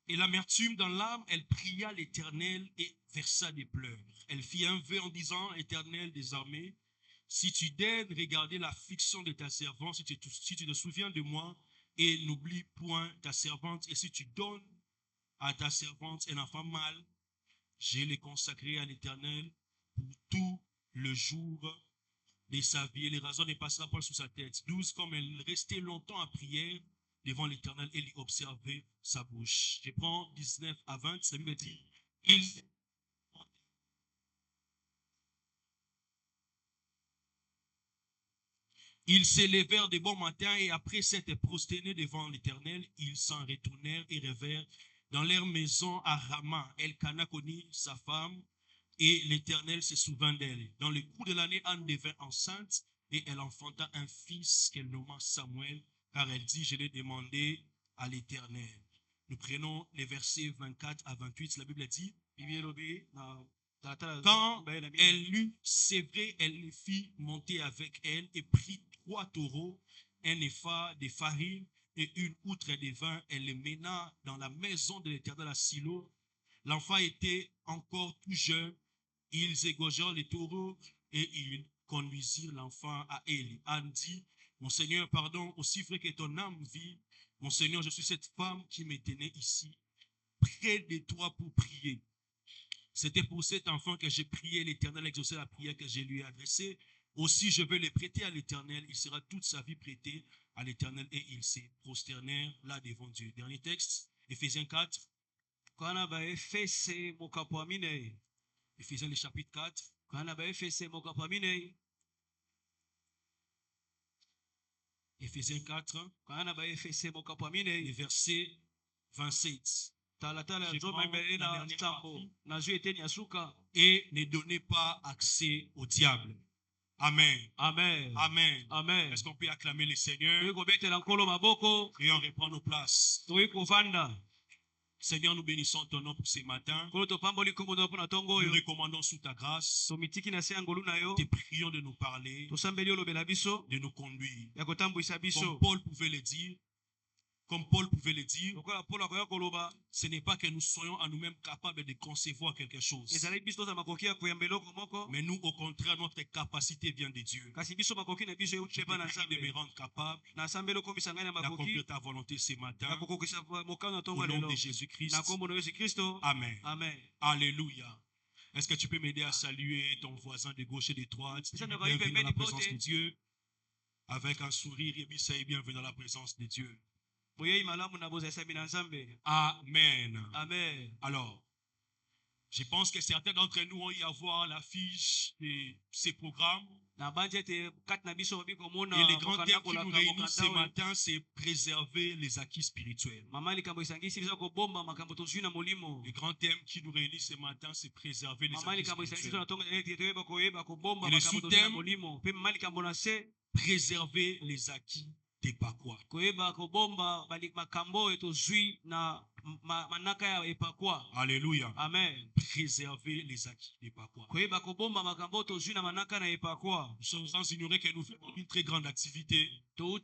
Et l'amertume dans l'âme, elle pria l'Éternel et versa des pleurs. Elle fit un vœu en disant, Éternel des armées, si tu daignes regarder l'affliction de ta servante, si tu te souviens de moi et n'oublie point ta servante, et si tu donnes à ta servante un enfant mâle, je l'ai consacré à l'Éternel pour tout le jour de sa vie. Et les raisons ne passera pas sous sa tête. 12, comme elle restait longtemps en prière devant l'Éternel, elle y observait sa bouche. Je prends 19 à 20, ça veut dire, ils s'élevèrent de bon matin et après s'être prosternés devant l'Éternel, ils s'en retournèrent et revinrent dans leur maison à Rama. Elkana connut sa femme et l'Éternel se souvint d'elle. Dans le cours de l'année, Anne devint enceinte et elle enfanta un fils qu'elle nomma Samuel, car elle dit, je l'ai demandé à l'Éternel. Nous prenons les versets 24 à 28. La Bible dit, quand elle l'eut sévré, elle les fit monter avec elle et prit 3 taureaux, un épha de farine et une outre de vin. Elle les mena dans la maison de l'Éternel à Silo. L'enfant était encore tout jeune. Ils égorgèrent les taureaux et ils conduisirent l'enfant à Élie. Anne dit, mon Seigneur, pardon, aussi vrai que ton âme vit, mon Seigneur, je suis cette femme qui me tenait ici, près de toi pour prier. C'était pour cet enfant que j'ai prié, l'Éternel exaucé la prière que je lui ai adressée. Aussi, je veux les prêter à l'Éternel. Il sera toute sa vie prêté à l'Éternel et ils se prosternèrent là devant Dieu. Dernier texte, Éphésiens 4. Éphésiens le chapitre 4. Éphésiens 4, le verset 27. Et ne donnez pas accès au diable. Amen. Amen. Amen. Amen. Est-ce qu'on peut acclamer le Seigneur? Et on reprend nos places. Seigneur, nous bénissons ton nom pour ce matin. Nous recommandons sous ta grâce. Te prions de nous parler, de nous conduire. Comme Paul pouvait le dire, ce n'est pas que nous soyons à nous-mêmes capables de concevoir quelque chose. Mais nous, au contraire, notre capacité vient de Dieu. Je te prie de me rendre capable d'accomplir ta volonté ce matin. Au nom de Jésus-Christ. Amen. Amen. Alléluia. Est-ce que tu peux m'aider à saluer ton voisin de gauche et de droite? Bienvenue dans la présence de Dieu. Avec un sourire, et bienvenue dans la présence de Dieu. Amen. Amen. Alors, je pense que certains d'entre nous ont eu à voir l'affiche de ces programmes. Et les grands thèmes qui nous réunissent ce matin, c'est préserver les acquis spirituels. Les grands thèmes qui nous réunissent ce matin, c'est préserver les acquis spirituels. Et le sous-thème, préserver les acquis des Pakwa. Alléluia. Amen. Préserver les acquis des Pakwa. Nous sommes sans ignorer que nous faisons une très grande activité. Un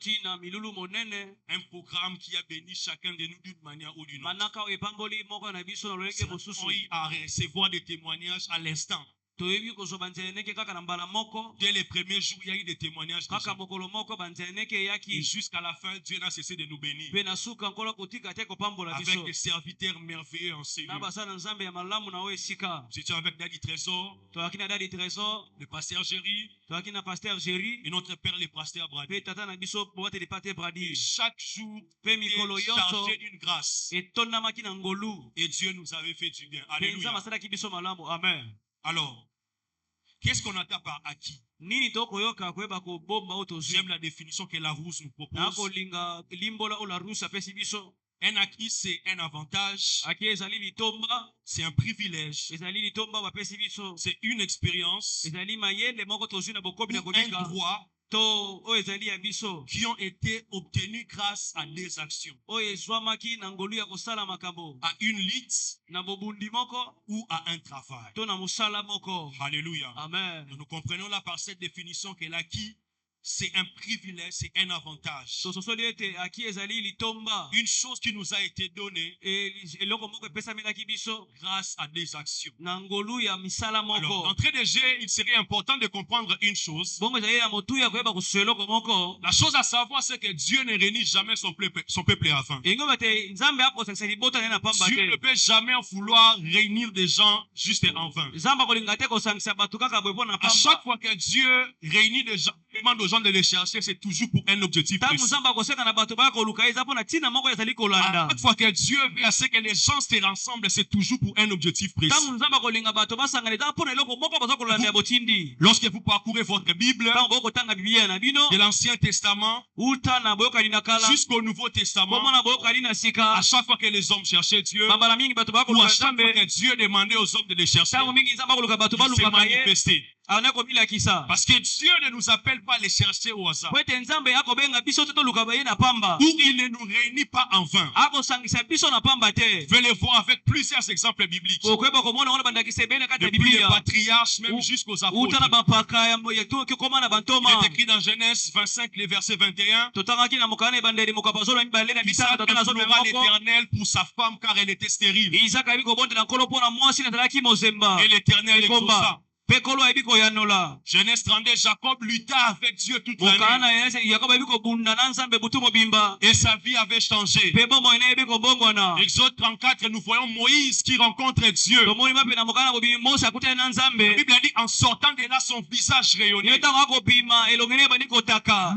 programme qui a béni chacun de nous d'une manière ou d'une autre. On y a recevoir des témoignages à l'instant. Dès les premiers jours, il y a eu des témoignages. Et jusqu'à la fin, Dieu n'a cessé de nous bénir. Avec des serviteurs merveilleux en ces lieux. Nous étions avec Daddy Trésor, le pasteur Géry, et notre père, le pasteur Brady. Et chaque jour, il est chargé d'une grâce. Et Dieu nous avait fait du bien. Alléluia. Amen. Alors, qu'est-ce qu'on attend par acquis? J'aime la définition que la Rousse nous propose. Un acquis, c'est un avantage. C'est un privilège. C'est une expérience. Ou un droit qui ont été obtenus grâce à des actions. À une lutte ou à un travail. Alléluia. Amen. Nous comprenons là par cette définition que l'acquis c'est un privilège, c'est un avantage. Une chose qui nous a été donnée grâce à des actions. Alors, d'entrée de jeu, il serait important de comprendre une chose. La chose à savoir, c'est que Dieu ne réunit jamais son peuple avant. Dieu ne peut jamais vouloir réunir des gens juste en vain. À chaque fois que Dieu réunit des gens, demande aux gens de les chercher, c'est toujours pour un objectif précis. À chaque fois que Dieu veut à ce que les gens se rassemblent, c'est toujours pour un objectif précis. Lorsque vous parcourez votre Bible, de l'Ancien Testament jusqu'au Nouveau Testament, à chaque fois que les hommes cherchaient Dieu, ou à chaque fois que Dieu demandait aux hommes de les chercher, il s'est manifesté. Parce que Dieu ne nous appelle pas à les chercher au hasard. Ou il ne nous réunit pas en vain. Je vais les voir avec plusieurs exemples bibliques. Depuis les patriarches même jusqu'aux apôtres. Il est écrit dans Genèse 25, le verset 21. Il implora l'Éternel pour sa femme car elle était stérile. Et l'Éternel exauça. Genèse 32, Jacob lutta avec Dieu toute l'année. Et sa vie avait changé. Exode 34, nous voyons Moïse qui rencontre Dieu. La Bible a dit en sortant de là, son visage rayonnait.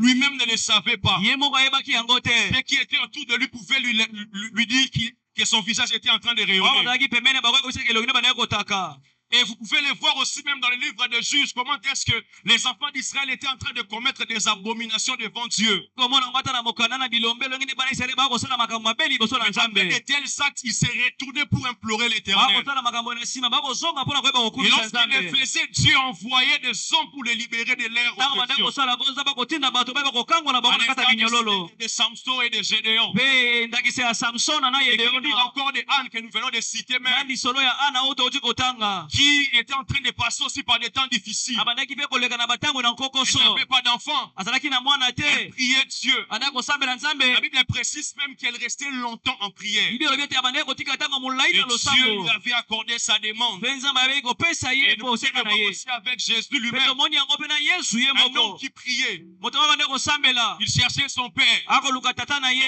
Lui-même ne le savait pas. Ceux qui étaient autour de lui pouvaient lui dire que son visage était en train de rayonner. Et vous pouvez le voir aussi même dans le livre de Juges, comment est-ce que les enfants d'Israël étaient en train de commettre des abominations devant Dieu. Après de tels actes, ils se retournaient pour implorer l'Éternel. Et lorsqu'ils le faisaient, Dieu envoyait des hommes pour les libérer de leur oppression. De Samson et de Gédéon. Et encore de Anne que nous venons de citer même. Qui était en train de passer aussi par des temps difficiles. Il n'avait pas d'enfant. Elle priait Dieu. La Bible précise même qu'elle restait longtemps en prière. Et Dieu lui avait accordé sa demande. Et nous aussi avec Jésus lui-même. Un homme qui priait. Il cherchait son Père. Et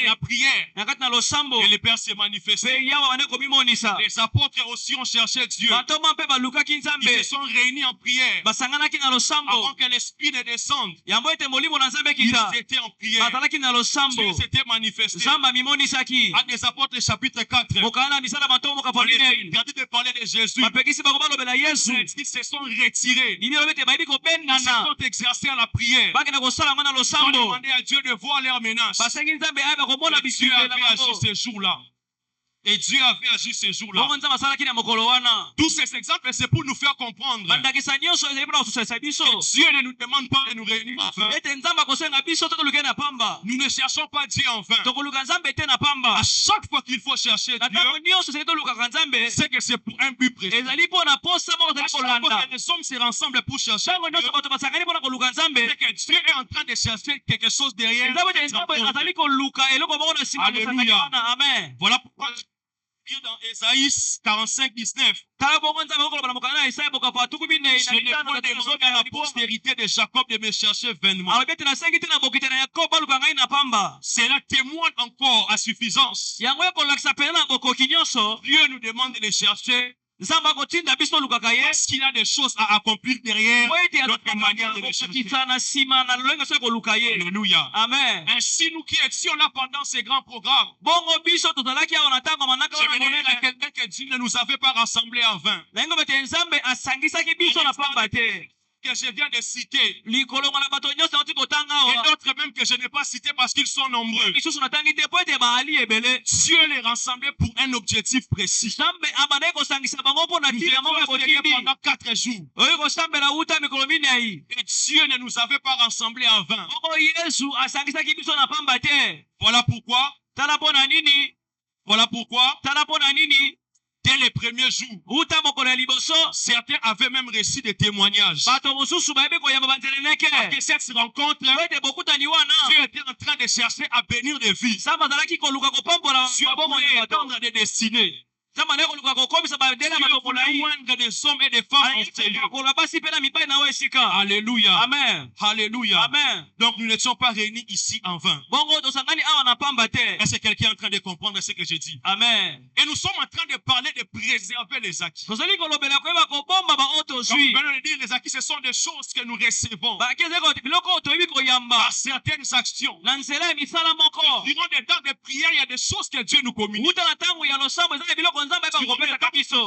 la prière. Et le Père s'est manifesté. Les apôtres aussi ont cherché Dieu. Ils se sont réunis en prière avant que l'Esprit ne descende. Ils étaient en prière. Dieu s'était manifesté. Actes des Apôtres chapitre 4. On est interdit de parler de Jésus. Ils se sont retirés. Ils se sont exercés à la prière. Ils ont demandé à Dieu de voir leurs menaces. Dieu avait agi ce jour-là. Et Dieu avait agi ce jour-là. Tous ces exemples, c'est pour nous faire comprendre que Dieu ne nous demande pas de nous réunir en vain. Nous ne cherchons pas Dieu en vain. À chaque fois qu'il faut chercher Dieu, c'est que c'est pour un but précis. À chaque fois que les hommes se rassemblent pour chercher Dieu, c'est que Dieu est en train de chercher quelque chose derrière. Alléluia. Voilà pourquoi dans Ésaïe 45, 19. Je ne demande à la postérité de Jacob de me chercher vainement. Cela témoigne encore à suffisance. Dieu nous demande de les chercher parce qu'il a des choses à accomplir derrière notre manière de le chercher. Alléluia. Amen. Ainsi, nous qui étions là pendant ces grands programmes, j'aimerais à quelqu'un que Dieu ne nous avait pas rassemblés en vain. Que je viens de citer, et d'autres même que je n'ai pas cités parce qu'ils sont nombreux. Dieu les rassemblait pour un objectif précis. Nous pendant 4 jours. Et Dieu ne nous avait pas rassemblés en vain. Voilà pourquoi. Dès le les premiers jours, certains avaient même reçu des témoignages. Que cette rencontre, Dieu était en train de chercher à bénir des vies. Dieu voulait étendre des destinées. Dieu voulait joindre des hommes et des femmes en ce lieu. Alléluia. Amen. Alléluia. Amen. Donc nous n'étions pas réunis ici en vain. Est-ce que quelqu'un est en train de comprendre ce que je dis? Amen. Et nous sommes en train de parler de préserver les acquis. Donc, Dire les acquis, ce sont des choses que nous recevons par certaines actions. Durant des temps de prière, il y a des choses que Dieu nous communique. Nous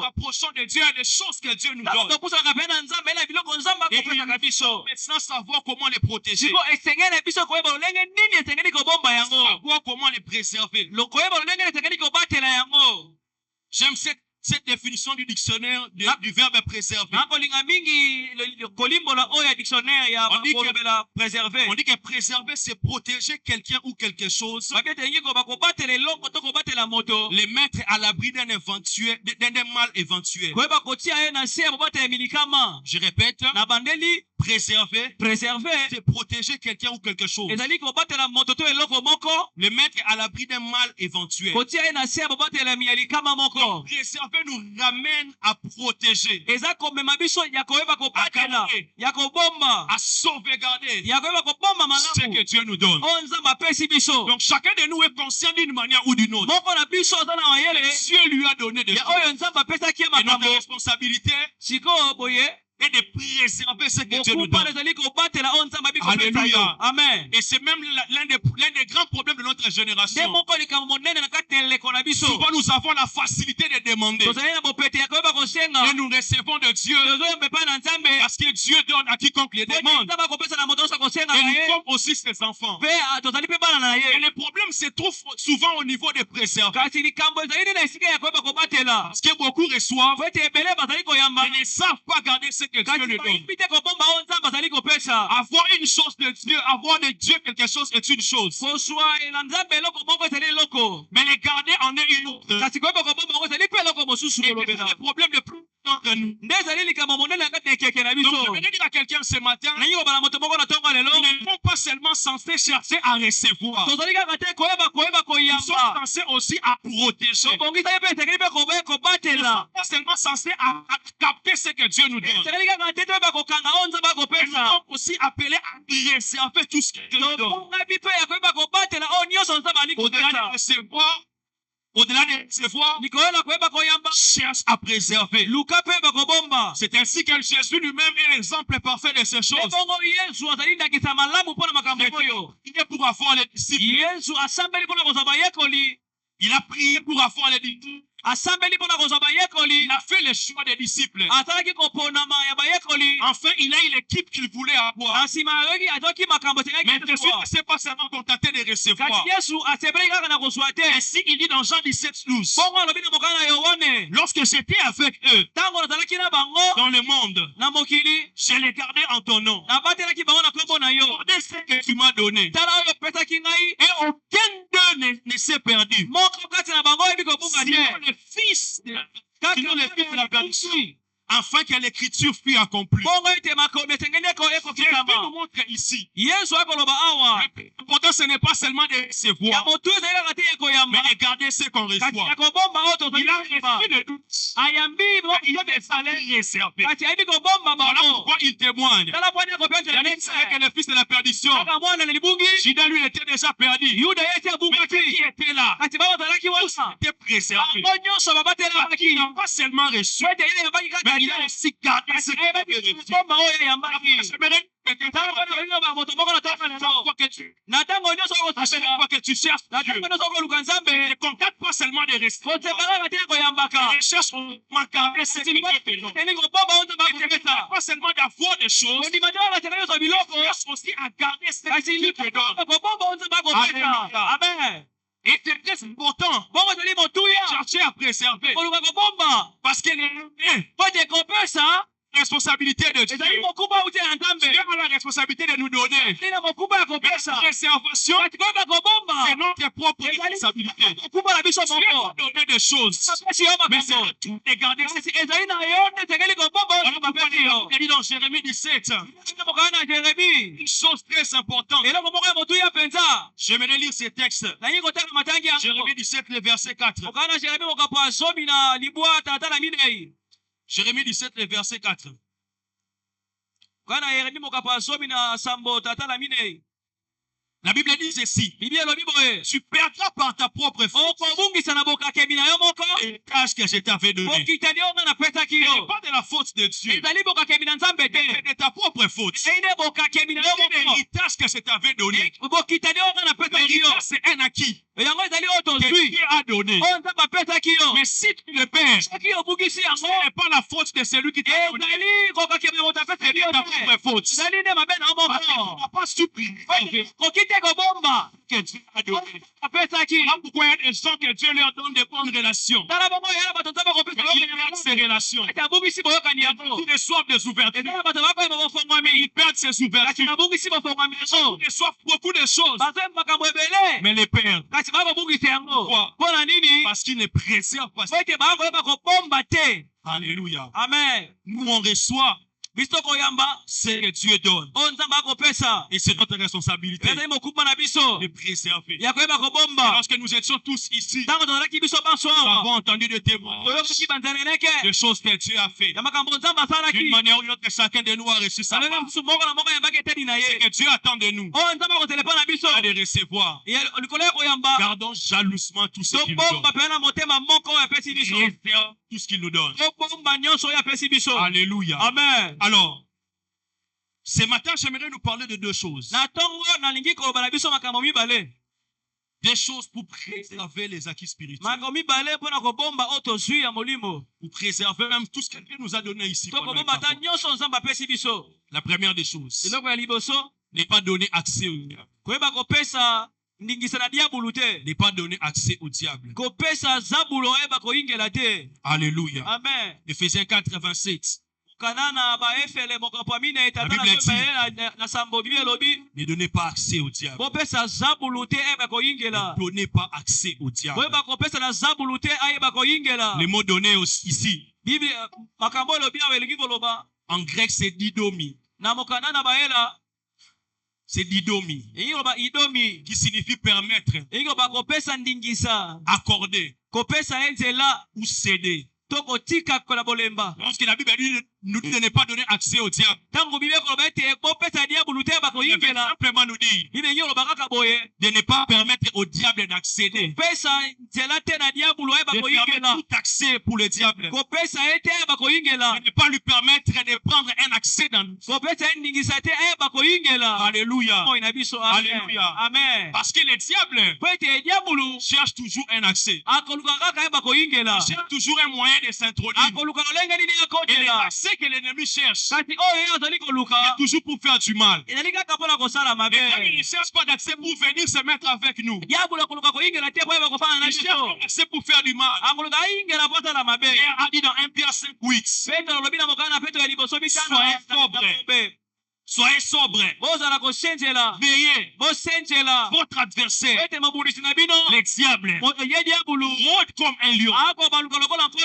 approchons de Dieu, il y a des choses que Dieu nous donne. Et il faut maintenant savoir comment les protéger. Savoir comment les préserver. J'aime cette définition du dictionnaire du verbe préserver. On dit que préserver, c'est protéger quelqu'un ou quelque chose. Les mettre à l'abri d'un mal éventuel. Je répète. Préserver, c'est protéger quelqu'un ou quelque chose. Le mettre à l'abri d'un mal éventuel. Préserver nous ramène à protéger, à garder, à sauvegarder ce que Dieu nous donne. Donc chacun de nous est conscient d'une manière ou d'une autre. Dieu lui a donné des choses. Et notre responsabilité et de préserver ce que Dieu nous donne. Alléluia. Amen. Et c'est même l'un des grands problèmes de notre génération. Souvent nous avons la facilité de demander. Et nous recevons de Dieu parce que Dieu donne à quiconque les demande. Et nous sommes aussi ses enfants. Et le problème se trouve souvent au niveau des préserver. Parce que beaucoup reçoivent et ne savent pas garder ce que Dieu lui donne. Avoir une chose de Dieu, avoir de Dieu quelque chose est une chose. Mais les garder en est une autre. Et le problème de plus d'entre nous. Donc je vais dire à quelqu'un ce matin, nous ne sommes pas seulement censés chercher à recevoir. Nous sommes censés aussi à protéger. Nous ne sommes pas seulement censés à capter ce que Dieu nous donne. Nous sommes aussi appelés à préserver tout ce que Dieu nous donne. Au-delà de recevoir, cherche à préserver. C'est ainsi que Jésus lui-même est l'exemple parfait de ces choses. Il est pour avoir les disciples. Il a prié pour avoir les disciples. Il a fait le choix des disciples. Enfin, il a eu l'équipe qu'il voulait avoir. Mais Jésus ne s'est pas seulement contenté de recevoir. Ainsi, il dit dans Jean 17:12. Lorsque j'étais avec eux dans le monde, je les gardais en ton nom. Gardez ce que tu m'as donné. Et aucun d'eux ne s'est perdu. Sinon les fils de la perdition, afin que l'écriture fût accomplie. Jésus nous montre ici. Pourtant, ce n'est pas seulement de recevoir, mais de garder ce qu'on reçoit. Il a reçu de doutes. Il a des salaires réservés. Voilà pourquoi il témoigne. Il a dit que le fils de la perdition, Judas lui était déjà perdu. Mais qui était là, était préservé. Il n'a pas seulement reçu, mais il a aussi gardé ce qu'il avait reçu. Chaque fois que tu cherches Dieu, ne contente pas seulement de rester. Cherche à garder ce que Dieu te donne. Pas seulement d'avoir des choses, cherche aussi à garder ce que Dieu te donne. Amen. Et c'est très important. Chercher à préserver. Parce que responsabilité de Dieu. Dieu a la responsabilité de nous donner. Préservation, c'est notre propre responsabilité. Dieu a donné des choses, mais c'est à tout de garder. Il dit dans Jérémie 17, une chose très importante. J'aimerais lire ces textes. Jérémie 17, le verset 4. Jérémie 17, le verset 4. La Bible dit ceci. Tu perdras par ta propre faute les tâches que je t'avais données. Ce n'est pas de la faute de Dieu, mais de ta propre faute. L'héritage que je t'avais donné, l'héritage c'est un acquis que Dieu a donné. Mais si tu le perds, ce n'est pas la faute de celui qui t'a donné, c'est ta propre faute. Tu n'as pas supprimé que Dieu a donné. Pourquoi il y a des gens que Dieu leur donne de bonnes relations? Ils perdent ces relations. Ils reçoivent des ouvertures. Ils perdent ces ouvertures. Ils reçoivent beaucoup de choses, mais les perdent. Pourquoi? Parce qu'ils ne préservent pas. Alléluia. Amen. Nous on reçoit c'est que Dieu donne. Et c'est notre responsabilité de préserver. Et lorsque nous étions tous ici, nous avons entendu des témoignages de choses que Dieu a fait. D'une manière ou d'une autre, chacun de nous a reçu ça. C'est que Dieu attend de nous à les recevoir. Gardons jalousement tout ce qu'il nous donne. Préserve tout ce qu'il nous donne. Alléluia. Amen. Alors, ce matin, j'aimerais nous parler de deux choses. Des choses pour préserver les acquis spirituels. Pour préserver même tout ce que Dieu nous a donné ici. La première des choses, n'est pas donner accès au diable. N'est pas donner accès au diable. Alléluia. Amen. Éphésiens 4, 27. La Bible dit, ne donnez pas accès au diable. Ne donnez pas accès au diable. Le mot donné ici, en grec, c'est didomi. C'est didomi, qui signifie permettre, accorder ou céder. Lorsque la Bible dit nous dit de ne pas donner accès au diable, il veut simplement nous dire de ne pas permettre au diable d'accéder, de fermer tout accès pour le diable, de ne pas lui permettre de prendre un accès dans nous. Alléluia. Alléluia. Amen. Parce que le diable cherche toujours un accès. Il cherche toujours un moyen de s'introduire. Et les accès que l'ennemi cherche, c'est toujours pour faire du mal. Et il ne cherche pas d'accès pour venir se mettre avec nous. Il cherche un accès pour faire du mal. Pierre a dit dans 1 Pierre 5, 8. Soyez sobre. Veillez. Votre adversaire, le diable, rôde comme un lion,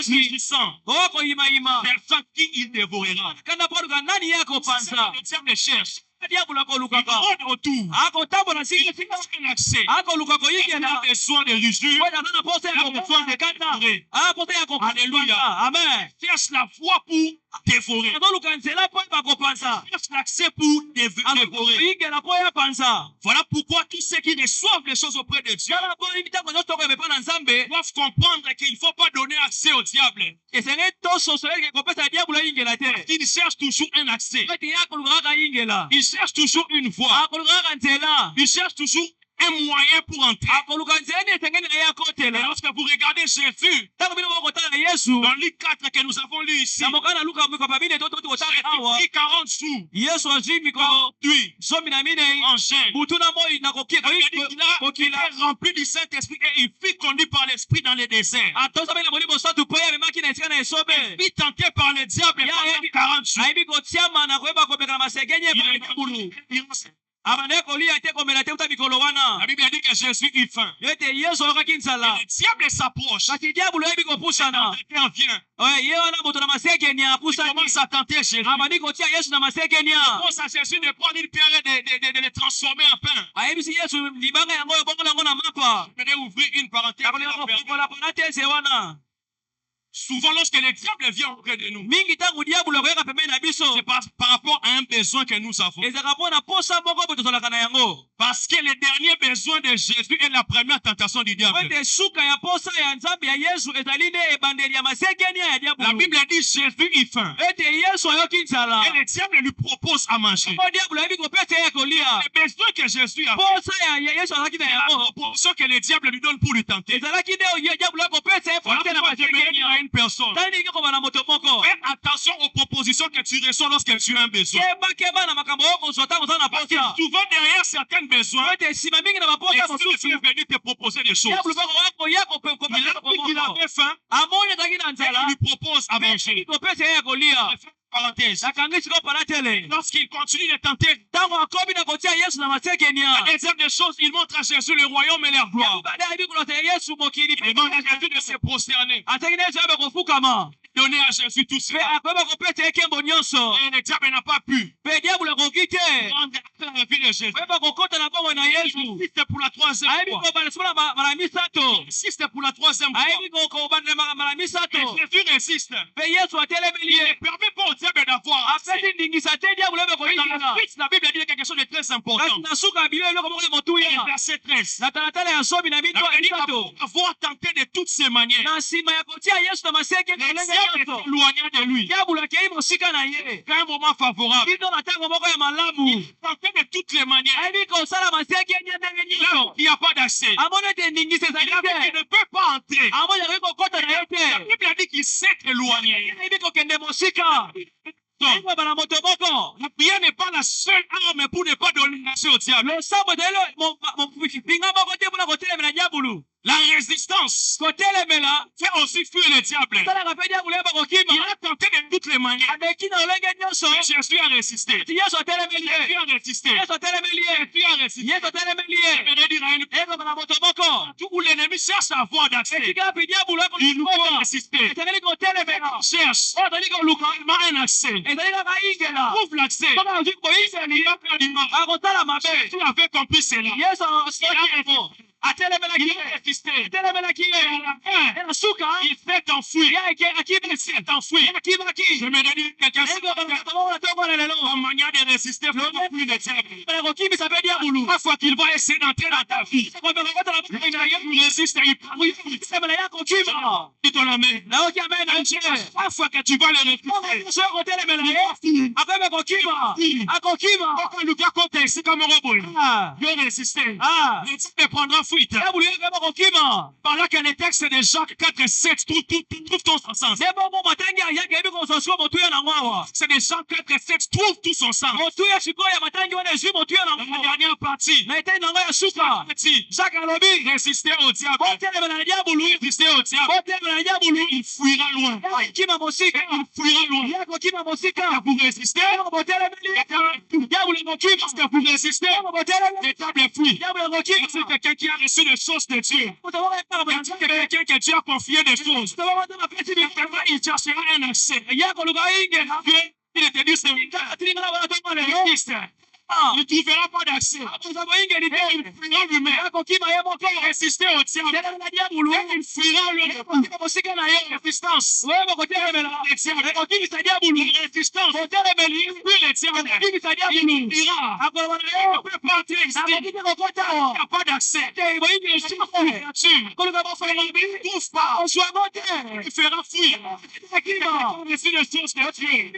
rugissant, cherchant qui il dévorera. Le diable cherche. Il rôde autour. Il a besoin de rugir. Il a besoin de dévorer. Alléluia. Amen. Cherche la voie pour dévorer. Cherche l'accès pour dévorer. Voilà pourquoi tous ceux qui reçoivent les choses auprès de Dieu doivent comprendre qu'il ne faut pas donner accès au diable. Il cherche toujours un accès. Il cherche toujours une voie. Il cherche toujours un moyen pour entrer. Et Et lorsque vous regardez Jésus, dans Luc 4 que nous avons lu ici, Jésus prit 40 jours, lui, en jeûne. Il est rempli du Saint-Esprit et il fut conduit par l'Esprit dans le désert. Il fut tenté par le diable pendant 40 jours. La Bible dit que Jésus eut faim. Et le diable s'approche. Quand quelqu'un vient, il commence à tenter Jésus. Il commence à Jésus de prendre une pierre et de le transformer en pain. Je vais ouvrir une parenthèse. Souvent, lorsque le diable vient auprès de nous, c'est par rapport à un besoin que nous avons. Parce que le dernier besoin de Jésus est la première tentation du diable. La Bible dit Jésus eut faim. Et le diable lui propose à manger. Le besoin que Jésus a, la proposition que le diable lui donne pour lui tenter. Une personne. Fais attention aux propositions que tu reçois lorsque tu as un besoin. Parce que souvent derrière certains besoins, et Dieu est venu te proposer des choses. Il avait faim, et il lui propose à manger. Parenthèse. Lorsqu'il continue de tenter, la deuxième des choses, il montre à Jésus le royaume et leur gloire. Il demande à Jésus de se prosterner. Donner à Jésus tout cela. Et le diable n'a pas pu. Rendre la vie de Jésus. Si c'est pour la troisième fois. Si c'est pour la troisième fois. Jésus résiste. Il ne permet pas au diable d'avoir. Dans la suite, la Bible dit quelque chose de très important. Verset 13. La Bible dit avoir tenté de toutes ces manières. Éloigné de lui. C'est un moment favorable. Il tentait de toutes les manières. Il n'y a pas d'accès. Il ne peut pas entrer. La Bible dit qu'il s'est éloigné. La prière n'est pas la seule arme pour ne pas donner l'accès au diable. La résistance fait aussi fuir le diable. Il a tenté de toutes les manières. Mais Jésus a résisté. Jésus a résisté. Jésus a résisté. Je dire à une tout où l'ennemi cherche à avoir d'accès, il nous faut résister. Cherche. Il m'a un accès. Trouve l'accès. Tu avais compris cela. Il a résisté. Il s'est enfui. Il s'est enfui. Je me dis quelqu'un en manière de résister pour plus de diable. Chaque fois qu'il va essayer d'entrer dans ta vie, il résiste et il dis ton amen. Chaque fois que tu vas le résister, il va résister. Le diable prendra fuite. Pendant que les textes de Jacques 4 et 7 trouvent tout son sens. C'est de Jacques 4 et 7 trouvent tout son sens. Dans la dernière partie, Jacques a résisté au diable. Résister au diable. Il fuira loin. Il fuira loin. Vous résistez. Parce que vous résistez. Le diable fuit. C'est quelqu'un qui a reçu des choses de Dieu. C'est quelqu'un que Dieu a confié des choses. Il cherchera un accès. Il te dit c'est il ne trouvera pas d'accès. Il fuira lui-même. Résister au diable. Il fuira lui-même. Résistance. Résistance. Il ira. Il ne peut pas entrer ici. Il n'y a pas d'accès. Il trouve pas. Il fera fuir. Il a reçu les choses de Dieu.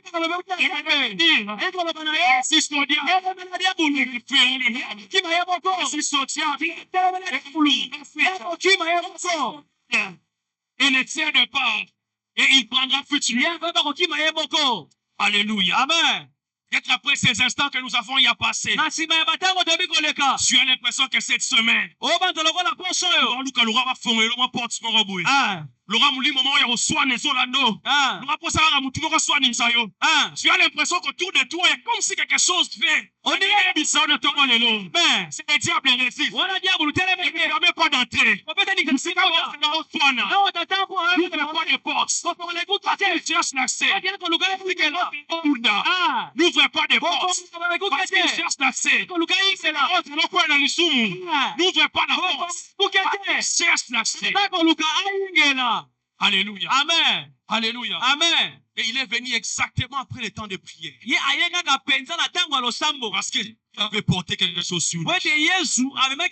Résiste au diable. Et ne tient de part. Et il prendra futur. Alléluia. Amen. Peut-être après ces instants que nous avons y à passer, tu as l'impression que cette semaine, Laura Mouli, moment où soigne Zolando. Laura Posa la Moutoumora soigne Sayo. Tu as l'impression qu'autour de toi, il y a comme si quelque chose fait. On est bizarre de ton l'élo. Mais c'est le diable résiste. On a diable, ne permet pas d'entrer. C'est pas au soin. N'ouvre pas de porte. Tu cherches l'accès. N'ouvre pas de porte. Parce qu'il cherche l'accès. N'ouvre pas la porte. Cherche l'accès. Alléluia. Amen. Alléluia. Amen. Et il est venu exactement après le temps de prière. Parce qu'il avait porté quelque chose sur lui. Les mains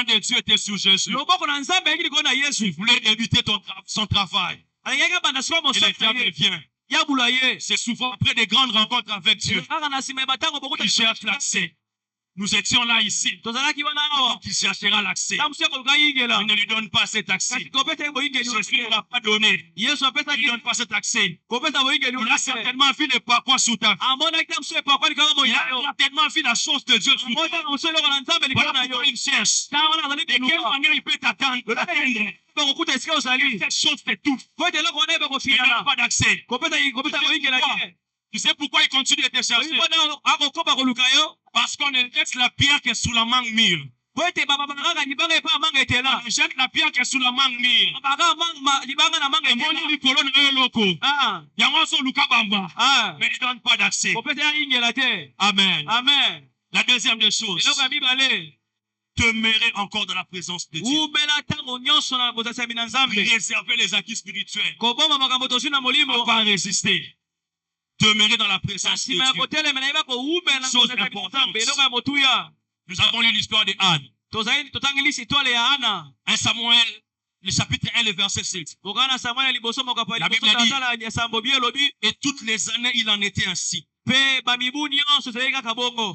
de Dieu étaient sur Jésus. Il voulait éviter son travail. Et le diable vient. C'est souvent après des grandes rencontres avec Dieu qu'il cherche l'accès. Nous étions là ici. Il cherchera l'accès. Il ne lui donne pas cet accès. Jésus ne l'a pas donné. Il ne lui donne pas cet accès. Il a certainement vu le parcours sous ta vie. Il a certainement vu la chose de Dieu sous ta vie. Voilà pourquoi il cherche. De quelle manière il peut t'atteindre? Cette chose t'étouffe. Il ne donne pas d'accès. Tu sais pourquoi il continue de te chercher? Parce qu'on jette la pierre qui est sous la mangue mire. On jette la pierre qui est sous la mangue mire. Mais il ne donne pas d'accès. Amen. Amen. La deuxième des choses, demeurer encore dans la présence de Dieu. Réserver les acquis spirituels. Pas résister. Demeurer dans la présence de Dieu. Chose importante. Nous avons lu l'histoire de Anne. 1 Samuel, le chapitre 1, le verset 7. La Bible dit, et toutes les années, il en était ainsi.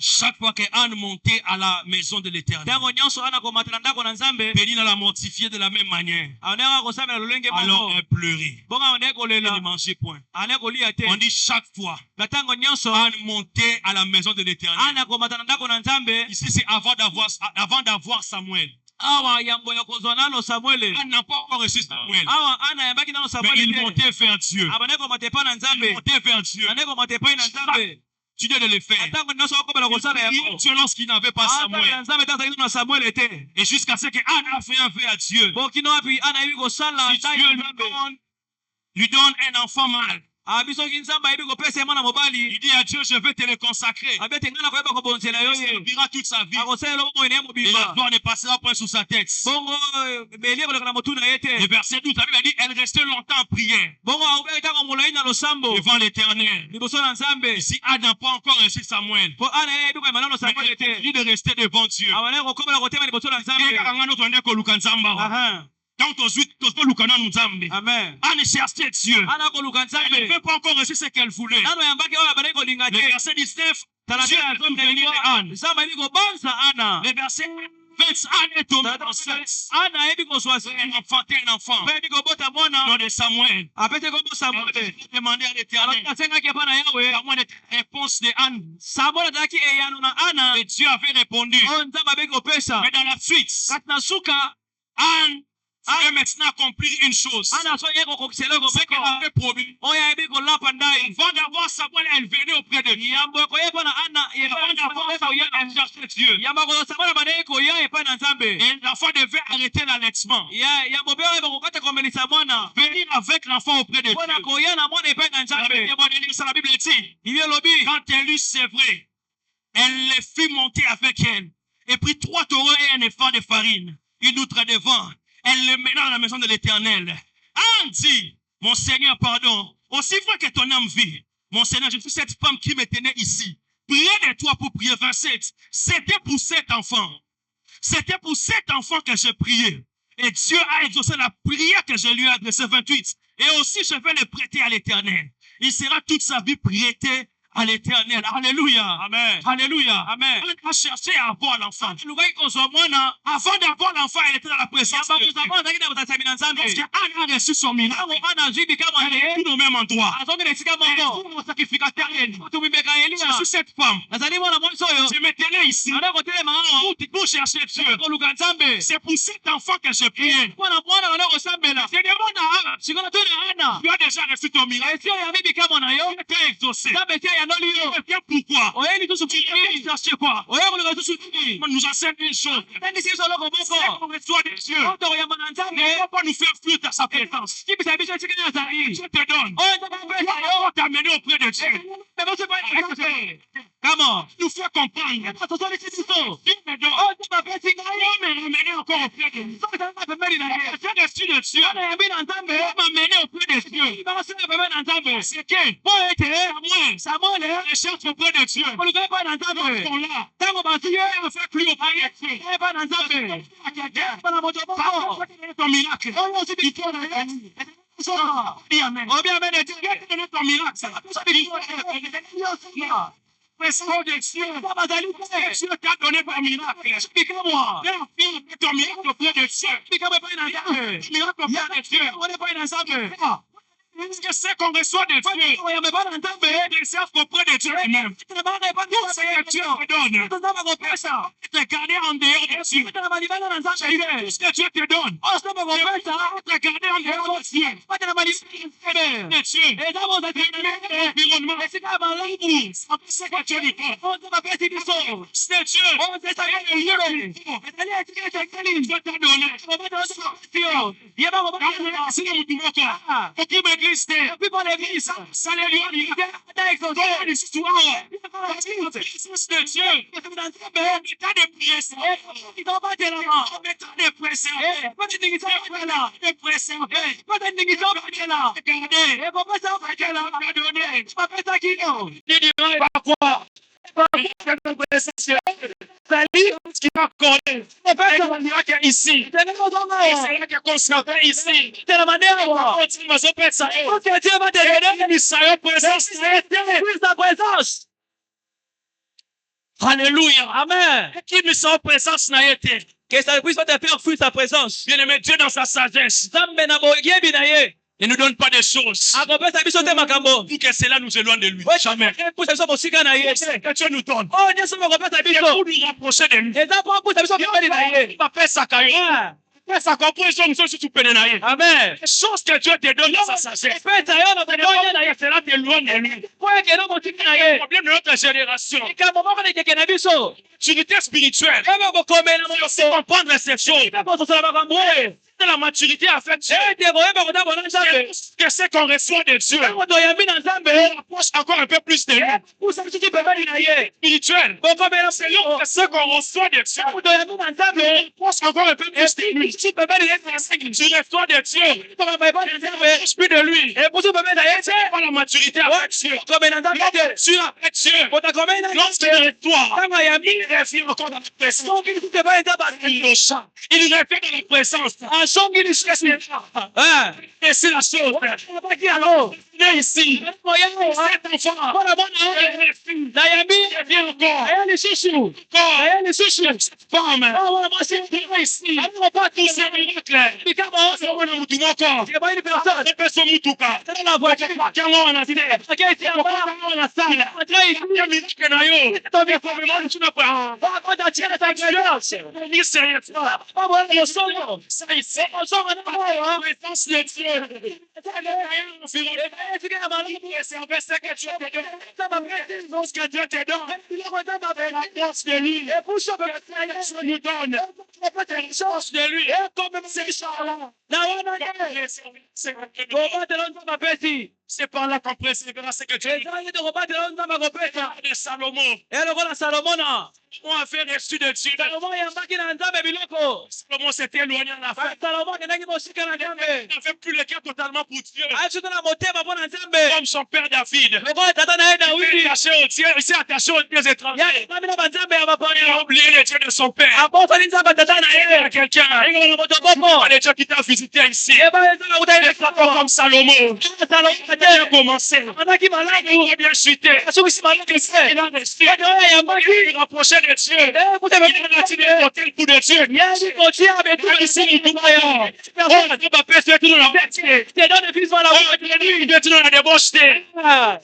Chaque fois qu'Anne montait à la maison de l'Éternel, Pénina l'a mortifiée de la même manière. Alors elle pleurait. Elle ne mangeait point. On dit chaque fois Anne montait à la maison de l'Éternel. Ici c'est avant d'avoir Samuel. Anne n'a pas encore reçu Samuel. Mais il montait vers Dieu. Il montait vers Dieu. Tu dois le faire. Dieu lorsqu'il n'avait pas Samuel. Et jusqu'à ce que Anne a fait un vœu à Dieu. Si Dieu lui donne un enfant mâle. Il dit à Dieu, je vais te le consacrer. Il servira toute sa vie. Et la gloire ne passera point sous sa tête. Le verset 12, la Bible dit, elle restait longtemps en prière devant l'Éternel. Ici, Anne n'a pas encore reçu Samuel. Mais elle continue de rester devant Dieu. Amen. Anne cherchait Dieu. Elle ne veut pas encore reçu ce qu'elle voulait. Le verset 19, Dieu a béni Anne. Le verset 20, Anne est tombée enceinte. Elle a enfanté un enfant. Nom de Samuel. Elle a demandé à l'Éternel. D'avoir une réponse de Anne. Et Dieu avait répondu. Mais dans la suite, Anne veut maintenant accomplir une chose. C'est qu'elle avait promis. Avant d'avoir Samuel, elle venait auprès de Dieu. Avant d'avoir Samuel, elle cherchait Dieu. Et l'enfant devait arrêter l'allaitement. Venir avec l'enfant auprès de Dieu. La Bible dit, quand elle eut sévré, elle les fit monter avec elle. Et prit 3 taureaux et un épha de farine. Une outre devant. Elle le mena dans la maison de l'Éternel. Anne dit, mon Seigneur, pardon, aussi vrai que ton âme vit, mon Seigneur, je suis cette femme qui me tenait ici, près de toi pour prier. 27. C'était pour cet enfant. C'était pour cet enfant que je priais. Et Dieu a exaucé la prière que je lui ai adressée. 28. Et aussi, je vais le prêter à l'Éternel. Il sera toute sa vie prêté à l'Éternel. Alléluia. Amen. Alléluia. Amen. Elle a cherché à avoir l'enfant. Avant Avant d'avoir l'enfant, elle était dans la présence de Dieu. Parce qu'Anne a reçu son miracle. Elle est tout au même endroit. Elle est mon sacrificateur. Je suis cette femme. Je me tenais ici pour chercher Dieu. C'est pour cet enfant que je prie. Je demande à Anne. Tu as déjà reçu ton miracle. Tu as été exaucé. Bien pourquoi? Tu cherches quoi? On nous enseigne une chose. C'est qu'on reçoit des dieux. Ne va pas nous faire fuir à sa présence. Je te donne. On va t'amener auprès de Dieu. Comment? Nous faire comprendre. Dieu me donne. On me ramener encore auprès de Dieu. Je suis de Dieu. On m'amener auprès de Dieu. C'est que Samuel je cherche auprès de Dieu. Ils sont là. Dieu me fait plus auprès de Dieu. Ton miracle. Dis amen. Dieu ton miracle. Présence de Dieu. Dieu t'a donné ton miracle. Explique-moi. Ton miracle auprès de Dieu. Miracle auprès de Dieu. Est-ce que c'est qu'on reçoit de Dieu? Des serfs auprès de Dieu lui-même. Tout ce que Dieu te donne. Te garder en dehors de Dieu. Tout ce que Dieu te donne. Te garder en dehors de Dieu. De Dieu. L'environnement. C'est que Dieu lui donne. C'est Dieu. Dieu t'a donné. C'est le l'église, ça les lui a l'histoire. C'est de Dieu. L'état de prière, l'état de pression, de pression, qui va connaître. Ici. C'est là qui est concentré ici. C'est la manière dont Dieu va te présence. Alléluia. Amen. Qui me sent présence n'a été. Que ça puisse te faire fuir sa présence. Bien-aimé, Dieu dans sa sagesse. Il ne nous donne pas des choses. Pour que cela nous éloigne de lui. Jamais. Que Dieu nous donne. Pour nous rapprocher de lui. Il va faire sa carrière. Ça comprend nous sommes sous peine. Amen. Les choses que Dieu te donne dans sa sagesse. Cela t'éloigne de lui. Le problème de notre génération. Maturité spirituelle. Il faut comprendre ces choses. De la maturité à faire Dieu. Que c'est qu'on reçoit de Dieu. On approche encore un peu plus de lui. Spirituel. Que c'est qu'on reçoit de Dieu. On approche encore un peu plus de lui. Tu reçois de Dieu. Plus de lui. Pas la maturité à faire Dieu. Dieu après Dieu. Lorsqu'il reçoit, il revient encore dans la présence. Il revient dans la présence. Et c'est la chose. Venez ici. Cet enfant. Viens encore. Cette femme. Viens ici. Tous ces miracles. Des personnes mutuka. Kama wanasema. Kama wanasala. Miracle na yo. Ni sérieux. Ça ici. Présence de Dieu. C'est un verset que Dieu te donne. Ce que Dieu te donne. La grâce de lui. Dieu nous donne. La chance de lui. C'est par là qu'on préservera ce que Dieu de Salomon. On avait reçu de Dieu. Salomo ayambaki na nzambe biloko. Salomon s'était éloigné en affaire. Salomo akendaki mosika na Il nzambe. n'avait plus le cœur totalement pour Dieu. Asuka na motema mpo na nzambe. Comme son père David. Lokola tata na ye Il Dawidi. s'est attaché aux dieux étrangers. Yamami na banzambe ya Il a bapaya. oublié le Dieu de son père. Abosani nzambe tata na Il y a ye. quelqu'un. Ingo na moto boko. Le Dieu qui t'a visité ici. Yeba nzambe kutali Il pas comme Salomon. Salomo Il a bien ate. commencé. Anaki malamu. Il a bien chuté. Asukisi malamu Il se. a resté. Wadi oya yambaki. Il rapprochait de Dieu. Kute Il a attiré le côté coup de Dieu. Yadi kochia betu. Ici, il est maya. Oh, Dieu m'a fait tout dans la bêtise. Te donne fils voilà. Oh, il doit être dans la débaucheté.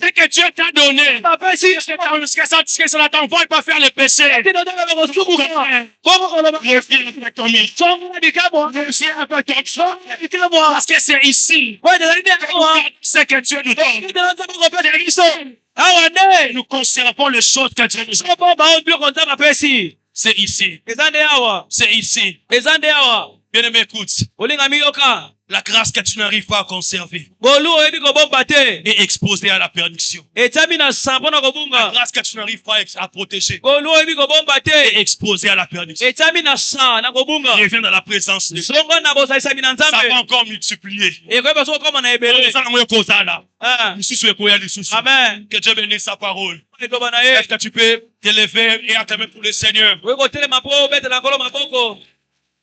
C'est que Dieu t'a donné. Papa si. Que ça t'envoie pas faire le péché. Te donne le kosukuka. Boko koloma. Reviens avec ton mille. Songa bikamwa. Reviens avec ton sang. Songa bikamwa. Parce que c'est ici. Ouais, de la ligne à moi. C'est que Dieu nous donne. Te donne ça pour repérer les sons. Ah ouais, Nous conservons les choses que Dieu nous donne. Sopo ba obio konta mapesi. C'est ici. Ezande awa. C'est ici. Ezande awa. Bien-aimé, écoute. Olinga miyoka. La grâce que tu n'arrives pas à conserver Bolu oyebi kobomba te. est exposée à la perdition. Etami na sambo na La kobunga. grâce que tu n'arrives pas à protéger Bolu oyebi kobomba est te. exposée à la perdition. Etami na sa na kobunga. Reviens dans la présence de Dieu. Songo na bosalisa mina Ça va nzambe. encore multiplier. Ekoyeba soko koma na ebele. Ah. Amen. Que Dieu bénisse sa parole. Etoba na Est-ce ye. que tu peux te lever et acclamer pour le Seigneur? Oye kotelema po obetela nkolo maboko.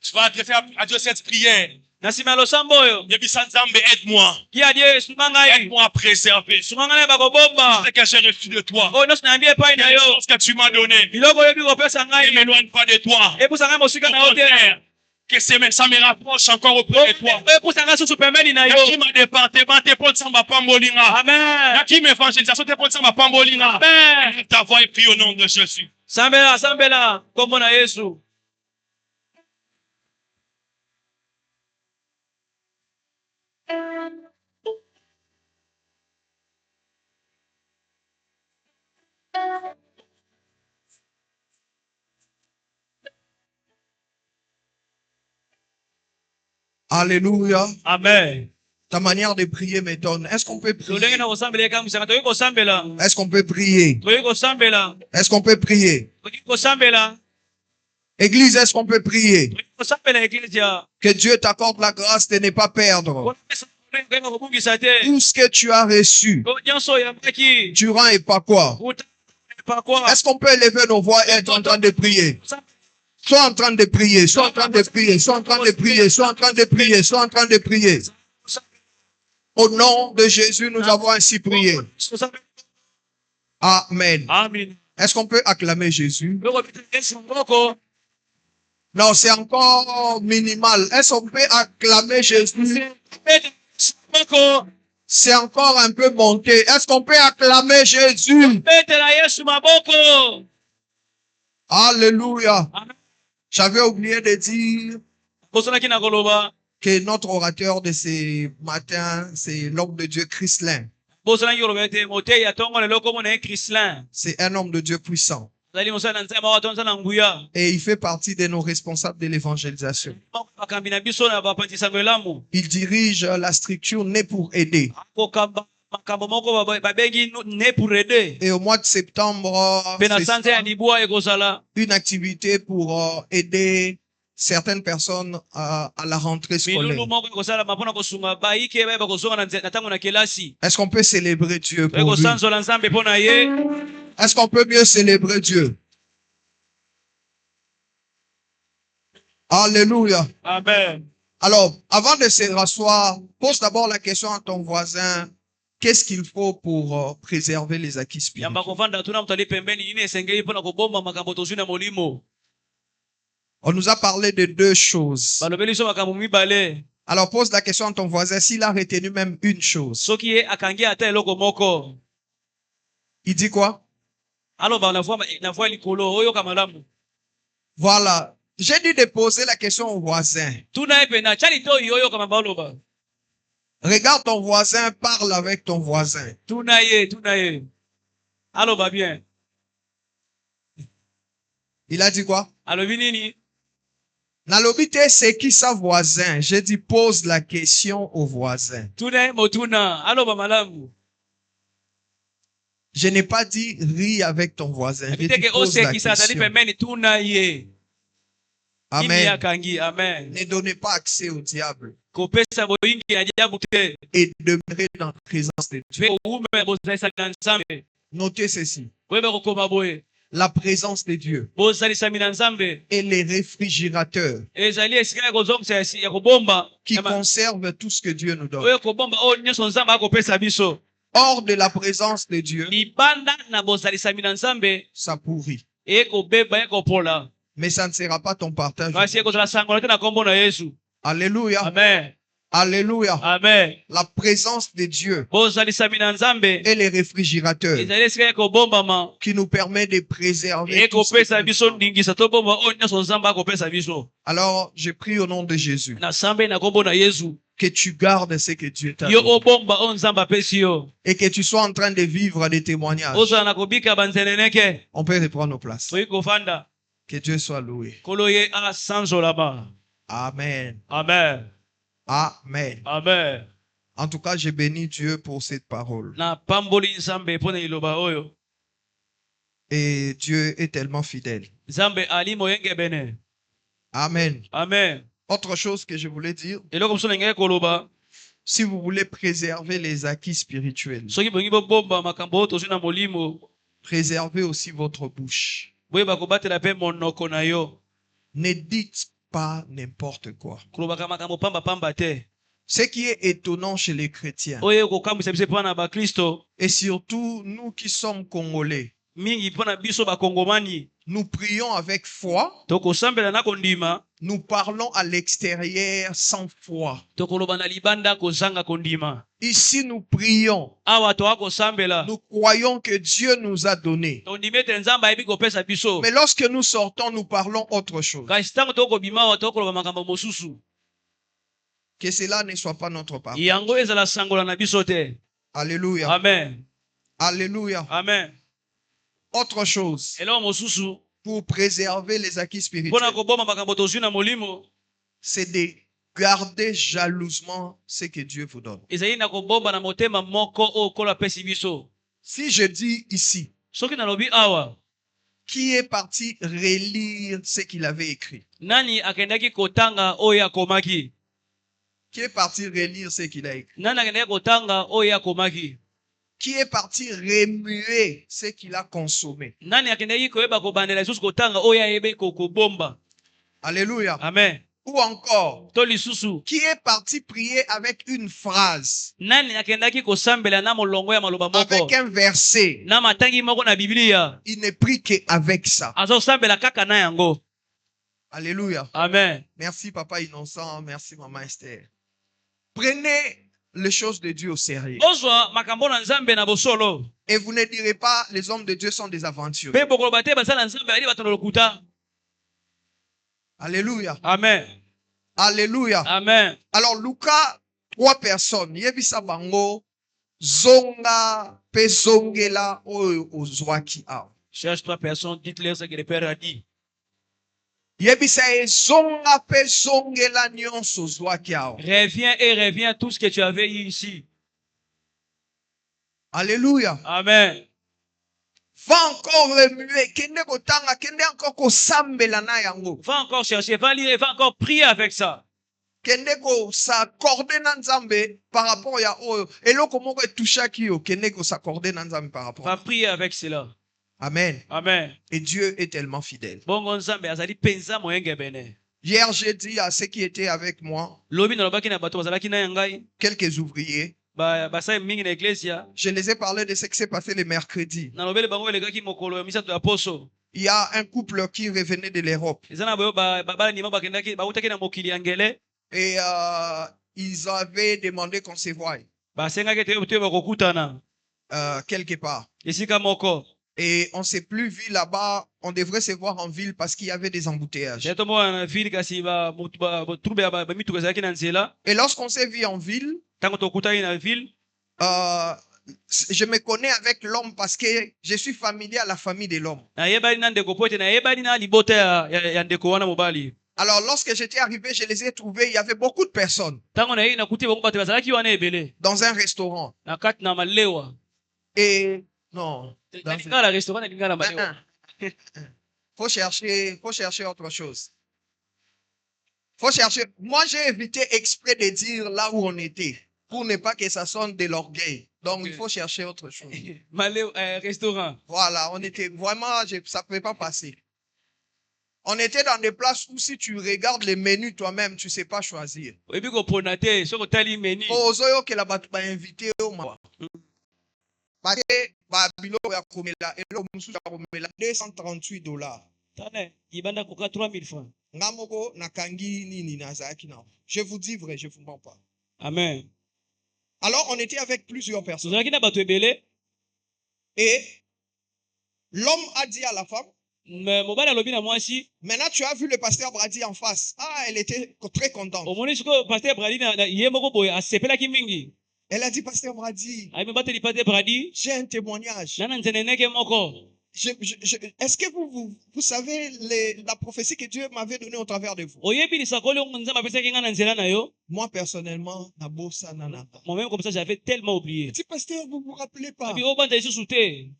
Tu vas adresser à Dieu cette prière. Na nsima ya losambo oyo. Yebisa Nzambe, aide-moi. Kia die sunga ngai. Aide-moi à préserver Sunga ngai bakobomba. ce que j'ai reçu de toi. Oyo nyonso nayambi epai na Les yo. choses que tu m'as données. Biloko oyebi kopesa Ne ngai. m'éloigne pas de toi. Epusa ngai mosika Au na yo te. contraire, que ça me rapproche encore auprès de toi. Epusa ngai susu pembeni na yo. Qui m'a département, te prendre sans ma pambolinga. Amen. Qui m'évangélisation, te prendre sans ma pambolinga. Amen. Ta voix est prise au nom de Jésus. Sambela, sambela. Kombo na Yesu. Alléluia. Amen. Ta manière de prier m'étonne. Est-ce qu'on peut Tolenge prier? na kosambela ekambwisaka toyei kosambela. Est-ce qu'on peut prier? Toyei kosambela. Est-ce qu'on peut prier? Toyei kosambela. Église, est-ce qu'on peut prier? Toyei kosambela eklesia. Que Dieu t'accorde la grâce de ne pas perdre Mpona pesa koyenga kobungisa te. tout ce que tu as reçu Oyo nyonso oyambaki. durant et pas quoi. Uta pa kwa. Est-ce qu'on peut élever nos voix et être en train de prier? Sois en train de prier, sois en train de prier, sois en train de prier, sois en train de prier, sois en train de prier. Au nom de Jésus, nous avons ainsi prié. Amen. Amen. Est-ce qu'on peut acclamer Jésus? Loko pita Yesu mboko. Non, c'est encore minimal. Est-ce qu'on peut acclamer Jésus? Mboko. C'est encore un peu monté. Est-ce qu'on peut acclamer Jésus? Betela Yesu maboko. Alléluia. Amen. J'avais oublié de dire Bosonaki na koloba. que notre orateur de ce matin, c'est l'homme de Dieu Christlin. Bosonaki koloba ete motei ya tongo lelo kombo na ye Christlin. C'est un homme de Dieu puissant. Azali mosala na nzambe awa tonza na nguya. Et il fait partie de nos responsables de l'évangélisation. Moko bakambi na biso na bapanzisango elamu. Il dirige la structure Né pour aider. Akokamba makambo moko babengi ne pour aider. Et au mois de septembre, Mpe na c'est sanza ya libwa ekozala. une activité pour aider certaines personnes à la rentrée scolaire. Milulu moko ekozala mpona kosunga bayike bayeba kozonga na ntango na kelasi. Est-ce qu'on peut célébrer Dieu pour lui? Ekosanzola nzambe mpo na ye. Est-ce qu'on peut mieux célébrer Dieu? Alléluia. Amen. Alors, avant de se rasseoir, pose d'abord la question à ton voisin. Qu'est-ce qu'il faut pour préserver les acquis Yamba spirituels? kovanda tuna mtu ali pembeni ine esengeli mpona kobomba makambo tozwi na molimo. On nous a parlé de deux choses. Balobeli so makambo mibale. Alors, pose la question à ton voisin s'il a retenu même une chose. Soki ye akangi ata eloko moko. Il dit quoi? Aloba na voix likolo oyoka malamu. Voilà. J'ai dit de poser la question au voisin. Tuna ye pena chali to oyoka mabaloba. Regarde ton voisin, parle avec ton voisin. Tuna ye. Aloba bien. Il a dit quoi? Alobi nini? Nalobi te c'est qui sa voisin? J'ai dit pose la question au voisin. Tuna ye motuna. Aloba malamu. Je n'ai pas dit ris avec ton voisin. J'ai dit Abiteke pose la osekisa azali question. pembeni tuna ye. Nini Amen. yakangi, amen. Ne donnez pas accès au diable Kopesa boyingi ya diabu te. et demeurez dans la présence de Dieu. Pe oume bozalisa na Nzambe. Notez ceci. Boyeba kokoma boye. La présence de Dieu Bozalisa mina Nzambe. et les réfrigérateurs Ezali esika ya kozongisa ya kobomba. qui conservent tout ce que Dieu nous donne. Oyo kobomba o nyonso Nzambe akopesa biso. Hors de la présence de Dieu, Libanda na bozalisa mina Nzambe. ça pourrit. Ekobeba ekopola. Mais ça ne sera pas ton partage. Kasi ekozala sangola te na kombo na Yesu. Alléluia. Amen. Alléluia. Amen. La présence de Dieu Bozalisa mina Nzambe. et les réfrigérateurs Ezali esika ya kobombama. qui nous permet de préserver tout ce Ekopesa que biso nous- ndingisa to bomba o nyonso Nzambe akopesa biso. Alors, je prie au nom de Jésus Na sambe na kombo na Yesu. que tu gardes ce que Dieu t'a Yo donné obomba o Nzambe apesi yo. et que tu sois en train de vivre des témoignages. Ozala na kobika banzeneneke. On peut reprendre nos places. Toyi kofanda. Que Dieu soit loué. Kolo ye a sanzolama. Amen. Amen. Amen. Amen. En tout cas, je bénis Dieu pour cette parole. Na pamboli Nzambe pona iloba oyo. Et Dieu est tellement fidèle. Nzambe ali moyenge bene. Amen. Amen. Autre chose que je voulais dire, Eloko mso ngeke koloba. si vous voulez préserver les acquis spirituels, Soki bongi bomba makambo to na molimo. préservez aussi votre bouche. Boye bakobatela pe monoko na yo. Ne dites pas n'importe quoi. Kolobaka makambo pamba pamba te. Ce qui est étonnant chez les chrétiens, Oye kokambisa biso pona ba Kristo. et surtout nous qui sommes congolais, Mingi pona biso ba kongomani. nous prions avec foi, Tokosambela na kondima. nous parlons à l'extérieur sans foi. Tokoloba na libanda kozanga kondima. Ici, nous prions, Awa to akosambela. nous croyons que Dieu nous a donné. Tondimete Nzambe ayebi kopesa biso. Mais lorsque nous sortons, nous parlons autre chose. Kasi ntango tokobima awa tokoloba makambo mosusu. Que cela ne soit pas notre part. Yango ezala sangola na biso te. Alléluia. Amen. Alléluia. Amen. Autre chose, Eloko mosusu. pour préserver les acquis Pona spirituels, koboma makambo tozwi na molimo. c'est de garder jalousement ce que Dieu vous donne. Ezali na kobomba na motema moko o kola pesi biso. Si je dis ici, Soki nalobi awa. qui est parti relire ce qu'il avait écrit? Nani akendaki kotanga oyo akomaki? Qui est parti relire ce qu'il a écrit? Nani akendaki kotanga oyo akomaki? Qui est parti remuer ce qu'il a consommé? Nani akendaki koyeba kobandela lisusu kotanga oyo ayebe kokobomba? Alléluia. Amen. Ou encore, To lisusu. qui est parti prier avec une phrase, Nani akendaki kosambela na molongo ya maloba moko? avec un verset? Na matangi moko na Biblia. Il ne prie qu'avec ça. Azosambela kaka na yango. Alléluia. Amen. Merci Papa Innocent, merci Maman Esther. Prenez les choses de Dieu au sérieux. Ozwa makambo na Nzambe na bosolo. Et vous ne direz pas, les hommes de Dieu sont des aventuriers. Pe bokoloba te basala Nzambe ali bato na lokuta. Alléluia. Amen. Alléluia. Amen. Alors, Lucas, 3 personnes. Yebisa bango, zonga, pe zongela, oyo ozwaki awa. Cherche 3 personnes, dites-leur ce que le Père a dit. Yebisa zonga, pe zongela, nyonso ozwaki awa. Reviens et reviens tout ce que tu avais eu ici. Alléluia. Amen. Va encore remuer, kende kotanga, kende encore kosambela na yango. Va encore chercher, va lire, va encore prier avec ça. Kende ko s'accorder na Nzambe par rapport ya oyo. Eloko moko etushaki yo, kende ko s'accorder na Nzambe par rapport. Va prier avec cela. Amen. Amen. Et Dieu est tellement fidèle. Bongo Nzambe azali penza moyenge bene. Hier, j'ai dit à ceux qui étaient avec moi, Lobi na lobaki na bato bazalaki na yangai. quelques ouvriers, Basai mingi na iglesia. je les ai parlé de ce qui s'est passé le mercredi. Na lobele bango elegaki mokolo ya misato ya poso. Il y a un couple qui revenait de l'Europe Ezana boyo babala nima bakendaki bautaki na mokili ya ngele. et ils avaient demandé qu'on se voie Basengaki te bakokutana quelque part. esika moko. Et on ne s'est plus vu là-bas. On devrait se voir en ville parce qu'il y avait des embouteillages. Jeto mo na ville kasi ba trouble ba mitu ezalaki na nzela. Et lorsqu'on s'est vu en ville, Tango tokutani na ville. je me connais avec l'homme parce que je suis familier à la famille de l'homme. Na yebali na ndeko pote na yebali na libota ya ndeko wana mobali. Alors lorsque j'étais arrivé, je les ai trouvés. Il y avait beaucoup de personnes Tango na yei na kuti bango bato bazalaki wana ebele. dans un restaurant. Na kati na malewa. Et Non. Na lingala restaurant na lingala maleo. Faut chercher autre chose. Faut chercher. Moi, j'ai évité exprès de dire là où on était pour ne pas que ça sonne de l'orgueil. Donc, il faut chercher autre chose. Maleo restaurant. Voilà, on était vraiment, ça ne pouvait pas passer. On était dans des places où si tu regardes les menus toi-même, tu ne sais pas choisir. Oyebi ko ponate, so ko tali menu. Ozoyo ke la batu ba invité au mawa. Parce que ba bilo ya komela elo musu ya komela $238. Tane, ibanda koka 3000 francs. Ngamoko nakangi nini nazaki na. Je vous dis vrai, je vous mens pas. Amen. Alors on était avec plusieurs personnes. Tozalaki na bato ebele. Et l'homme a dit à la femme, Mobali alobi na mwasi. maintenant tu as vu le pasteur Brady en face. Ah, elle était très contente. Omoni siko pasteur Brady na ye moko boye asepelaki mingi. Elle a dit, pasteur Brady, Ai mobali pasteur Brady. j'ai un témoignage. Nana nzeneneke moko. Est-ce que vous savez la prophétie que Dieu m'avait donnée au travers de vous? Oyebi lisakoli nzamba apesaki nga na nzela na yo. Moi, personnellement, Nabosa Nanaka. Moi-même, comme ça, j'avais tellement oublié. Il dit, pasteur, vous vous rappelez pas? Abi obanda isu sute.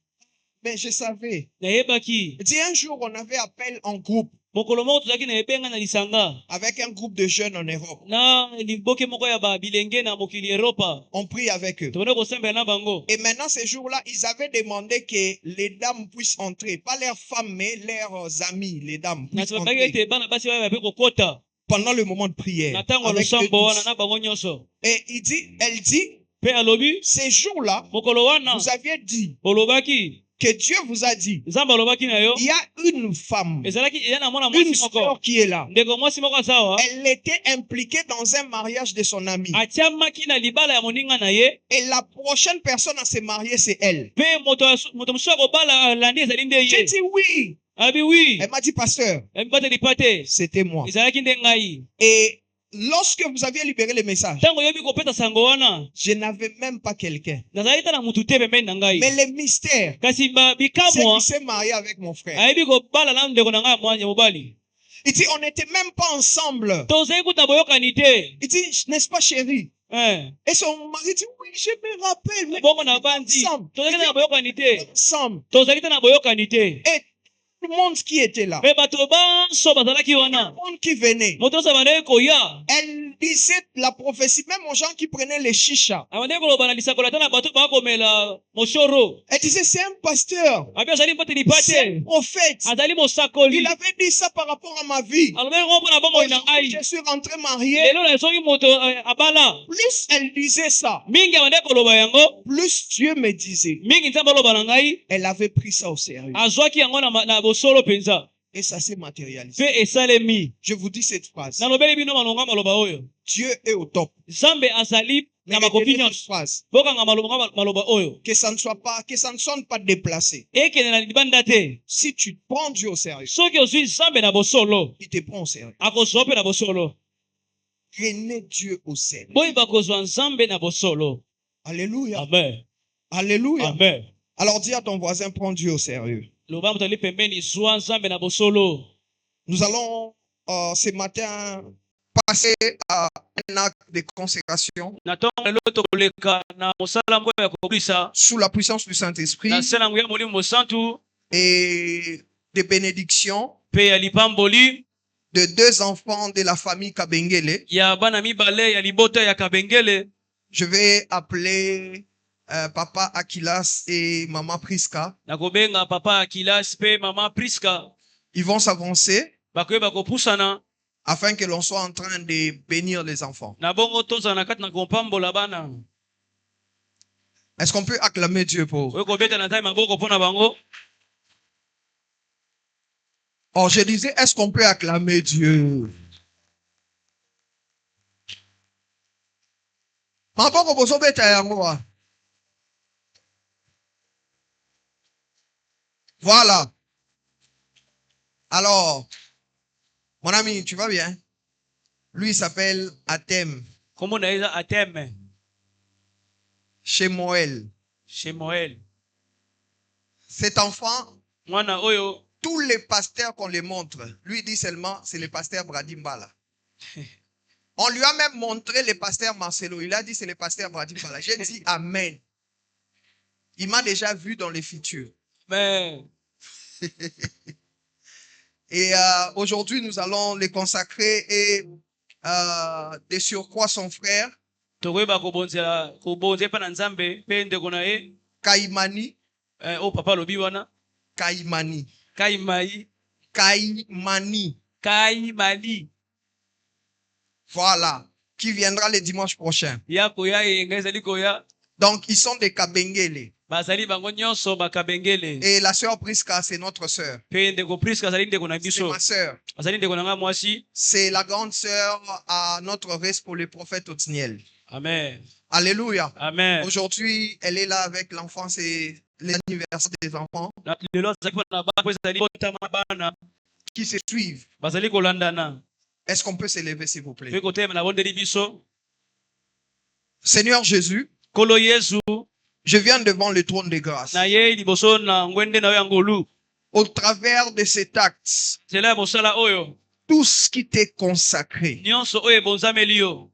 Mais je savais. Nayebaki. Il dit, un jour, on avait appel en groupe Mokolo moko tozaki na ebenga na lisanga. avec un groupe de jeunes en Europe. Na liboke moko ya ba bilenge na mokili Europa. On prie avec eux. Tobona ko sembe na bango. Et maintenant, ces jours-là, ils avaient demandé que les dames puissent entrer. Pas leurs femmes, mais leurs amis, les dames Na puissent tobaki entrer ete bana basi ba pe ko kota. pendant le moment de prière. Na tango Avec eux losambo wana tous. na bango nyonso. Et elle dit, Pe alobi ces jours-là, mokolo wana vous aviez dit olobaki que Dieu vous a dit, nzamba alobaki na yo. il y a une femme, Ezalaki yana mona une mwasi moko. sœur qui est là. Ndeko mwasi moko sawa. Elle était impliquée dans un mariage de son ami. Atiamaki na libala ya moninga na ye. Et la prochaine personne à se marier, c'est elle. Pe moto mosusu akobala landi ezali nde J'ai ye. dit oui. Abi oui. Elle m'a dit, pasteur, Bateli pate. c'était moi. Ezalaki nde ngai. Et lorsque vous aviez libéré le message, Tango yobi kopeta sango wana. je n'avais même pas quelqu'un. Nazali ta na mutu te pembeni na ngai. Mais le mystère, Kasi c'est bikamwa qu'il s'est marié avec mon frère. ayebi kobala na ndeko na ngai mwanya mobali. Il dit, on n'était même pas ensemble. Tozali kuta boyokani te. Il dit, n'est-ce pas chérie? Eh. Et son mari dit, oui, je me rappelle. Mais Bongo na bandi. ensemble. Tozali na boyokani te. Ensemble. Tozali ta na boyokani te. Et tout le monde qui était là, Pe bato banso bazalaki tout wana. le monde qui venait, Moto sa bande koya. elle disait la prophétie, même aux gens qui prenaient les chichas. Abande koloba na lisakola ta na bato bakomela moshoro. Elle disait, c'est un pasteur, Abi azali bateli c'est un pate. prophète. Azali mosakoli. Il avait dit ça par rapport à ma vie. Alobeli ngo mpona bomoi na Aujourd'hui, ngai. je suis rentré marié. Lelo na soki moto abala. Plus elle disait ça, Mingi abande koloba yango. plus Dieu me disait. Mingi nzambe aloba na ngai. Elle avait pris ça au sérieux. Azwaki yango na bosolo penza. Et ça s'est matérialisé. Pe esalemi. Je vous dis cette phrase. Nalobeli bino malonga maloba oyo. Dieu est au top. Nzambe azali Mais na makofi retenez cette nyonso. phrase. Bokanga maloba oyo. Que ça ne sonne pas déplacé. Ekende na libanda te. Si tu prends Dieu au sérieux, Soki ozwi nzambe na bosolo. il te prend au sérieux. Akozwa pe na bosolo. Prenez Dieu au sérieux. Boyeba kozwa nzambe na bosolo. Alléluia. Amen. Alléluia. Amen. Alors dis à ton voisin, prends Dieu au sérieux. Loba mutali pembeni zwa nzambe na bosolo. Nous allons ce matin passer à un acte de consécration Na tongo lelo tokoleka na mosala moko ya koblisa. sous la puissance du Saint-Esprit Na sala nguya molimo mosantu. et de bénédiction Pe ya lipamboli. de 2 enfants de la famille Kabengele. Ya bana mibale ya libota ya Kabengele. Je vais appeler Papa Akilas et Maman Priska. Nakobenga papa Akilas pe mama Priska. Ils vont s'avancer Bakoyeba kopusana. afin que l'on soit en train de bénir les enfants. Na bongo toza na kati na kompambola bana. Est-ce qu'on peut acclamer Dieu pour? Oyo kobeta na tayi maboko pona bango. Oh, je disais, est-ce qu'on peut acclamer Dieu? Maboko bozobeta yango wa. Voilà. Alors, mon ami, tu vas bien? Lui, il s'appelle Atem, Kombo na eza Ateme. chez Moël. Chez Moël. Cet enfant, Mwana oyo. tous les pasteurs qu'on les montre, lui dit seulement, c'est le pasteur Bradimbala. On lui a même montré le pasteur Marcelo. Il a dit, c'est le pasteur Bradimbala. J'ai dit, Amen. Il m'a déjà vu dans les futurs. Amen. Et aujourd'hui, nous allons les consacrer et de surcroît son frère, Tokoyeba kobonzela pa na Nzambe pe ndeko na ye Kaimani. o papa lobi wana Kaimani. Kaimai Kaimani. Kaimali Voilà. Qui viendra le dimanche prochain. ya koya yenga ezali koya Donc, ils sont des Kabengele. bazali bango nyonso bakabengele Et la sœur Priska, c'est notre sœur. pe ndeko Priska azali ndeko na C'est biso ma sœur. azali ndeko na nga mwasi. C'est la grande sœur à notre reste pour le prophète Otniel. Amen. Alléluia. Amen. Aujourd'hui, elle est là avec l'enfant, c'est l'anniversaire des enfants Na lelo azali na ba ko ezali botama bana qui se suivent. bazali kolandana Est-ce qu'on peut s'élever, s'il vous pe plaît? kotema na bondeli biso. Seigneur Jésus, Kolo Yesu je viens devant le trône de grâce. na ye liboso na ngwende na yo ya ngolu Au travers de cet acte, nzela ya mosala oyo tout ce qui t'est consacré nyonso oyo ebonzameli yo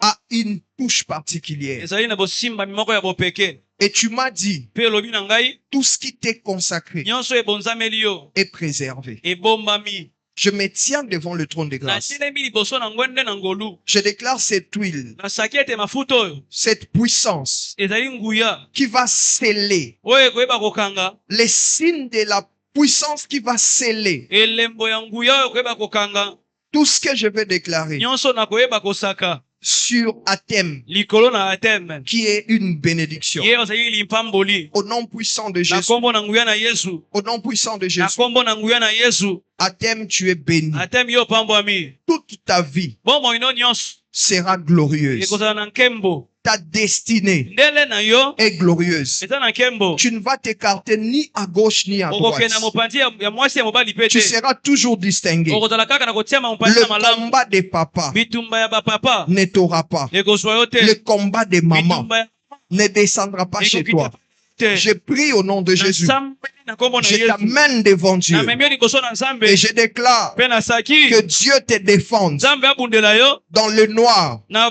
a une touche particulière. ezali na bosimbami moko ya bopeke. Et tu m'as dit, Pe lobi na ngai tout ce qui t'est consacré nyonso ebonzameli yo est préservé. ebombami. Je me tiens devant le trône de grâce. Natelemi liboso na ngwende na ngolu Je déclare cette huile, nasaki ete mafuta oyo cette puissance ezali nguya qui va sceller, oyo ekoyeba kokanga les signes de la puissance qui va sceller elembo ya nguya oyo ekoyeba kokanga tout ce que je vais déclarer nyonso na koyeba kosaka sur Athème, likolo na ateme qui est une bénédiction. ye ozali limpamboli Au nom puissant de na Jésus, nkombo na nguya na Yesu au nom puissant de na Jésus, nkombo na nguya na Yesu Athème, tu es béni. ateme yo opambwami Toute ta vie bomoi ino nyonso sera glorieuse. ekozala na nkembo. Ta destinée Ndele na yo est glorieuse. eza na nkembo. Tu ne vas t'écarter ni à gauche ni à droite. okokenda mopanzi ya mwasi ya mobali pe Tu te seras toujours distingué. okozala kaka na kotiama mopanzi Le na malamu. combat des papas bitumba ya bapapa ne t'aura pas. ekozwa yo Le te. combat des mamans bitumba ya ne descendra pas chez ekokita toi. te. Je prie au nom de Jésus. Nasambeli na nkombo na Je Yesu t'amène devant Dieu namemi yo liboso na Nzambe et je déclare mpe nasaki que Dieu te défende Nzambe abundela yo dans le noir, na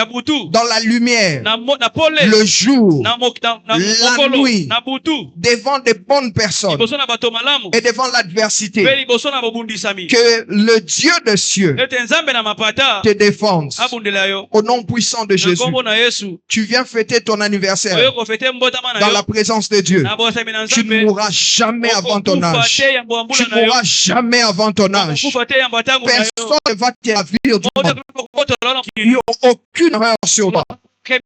butu dans la lumière, na pole le jour, na la mokolo nuit, na butu devant de bonnes personnes liboso na bato malamu et devant mpe l'adversité. liboso na bobundisami Que le Dieu des cieux ete Nzambe na mapata te défende. abundela yo Au nom puissant de na Jésus, nkombo na Yesu. tu viens fêter ton anniversaire oyo kofete mbotama na dans la yo présence de Dieu. na bosami na Tu ne Nzambe mourras jamais avant ton okokufa âge. te yambo ya Tu mbula ne na yo mourras jamais avant ton âge. okokufa te yambo ya ntango na yo Personne ne va te ravir du monde. okokotola Il n'y a aucune erreur sur toi.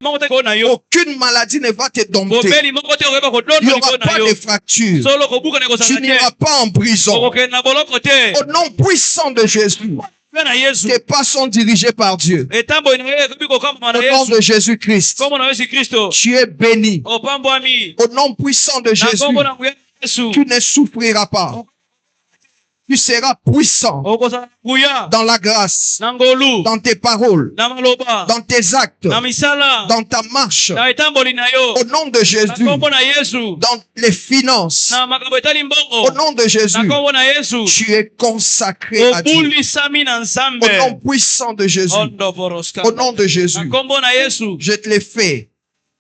moko te ko na yo Aucune maladie ne va te dompter. bobeli moko te okoyeba Il n'y kodonda aura liko na pas yo de fracture. solo kobuka na Tu ekosala n'iras te pas en prison. okokende na boloko te Au nom puissant de Jésus, mpe na Yesu tes pas sont dirigés par Dieu. etambo na ye ekobi kokambama na Au nom Yesu de Jésus-Christ, nkombo na Yesu Kristo tu es béni. opambwami Au nom puissant de na Jésus, nkombo na nguya na Yesu tu ne souffriras pas. Tu seras puissant okozala nguya dans la grâce, na ngolu dans tes paroles, na maloba dans tes actes, na misala dans ta marche. na etamboli na yo Au nom de na Jésus, nkombo na Yesu dans les finances. na makambo etali Au mbongo nom de na Jésus, nkombo na Yesu tu es consacré à Dieu. obulisami na Nzambe Au nom puissant de Jésus, ondo boroska au nom de na Jésus, nkombo na Yesu je te l'ai fait.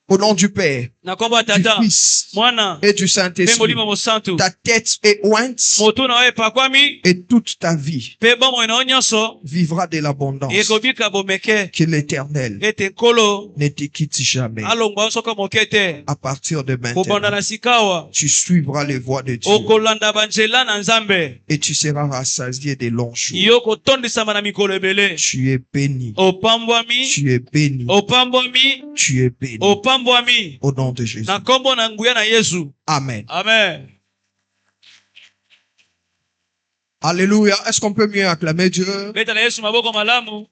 Au nom du Père, na nkombo ya du tata Fils mwana et du mpe Saint-Esprit. molimo mosantu Ta tête est ointe motu na yo epakwami et toute ta vie mpe bomoi na yo nyonso vivra de l'abondance. ekobika bomeke Que l'Éternel ete nkolo ne te quitte jamais. alongwa yo soko moke te À partir de kobanda maintenant, na sika awa tu suivras les voies de Dieu okolanda banzela na Nzambe et tu seras rassasié de longs jours. yo kotondisama na mikolo ebele Tu es béni. opambwami Tu es béni. opambwami Tu es béni. opambwami Au nom de Jésus. na nkombo na nguya na Yesu. Amen. Amen. Alléluia. Est-ce qu'on peut mieux acclamer Dieu? Beta na Yesu maboko malamu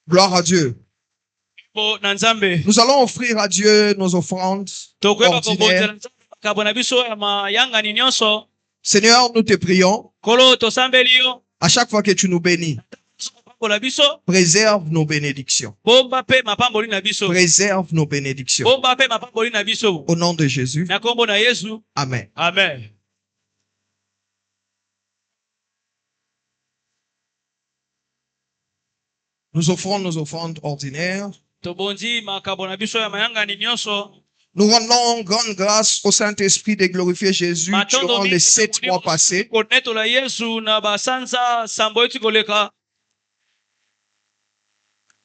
Gloire à Dieu. po na Nzambe. Nous allons offrir à Dieu nos offrandes Tokoyeba ordinaires. kobonzela Nzambe makambo na biso ya mayangani nyonso. Seigneur, nous te prions. Kolo tosambeli yo À chaque fois que tu nous bénis, mapambola biso préserve nos bénédictions. bomba mpe mapamboli na biso Préserve nos bénédictions. bomba mpe mapamboli na biso Au nom de Jésus. na nkombo na Yesu. Amen. Amen. Nous offrons nos offrandes ordinaires Tobondi makambo na biso ya mayangani nyonso Nous rendons grande grâce au Saint-Esprit de glorifier Jésus durant les 7 mois passés.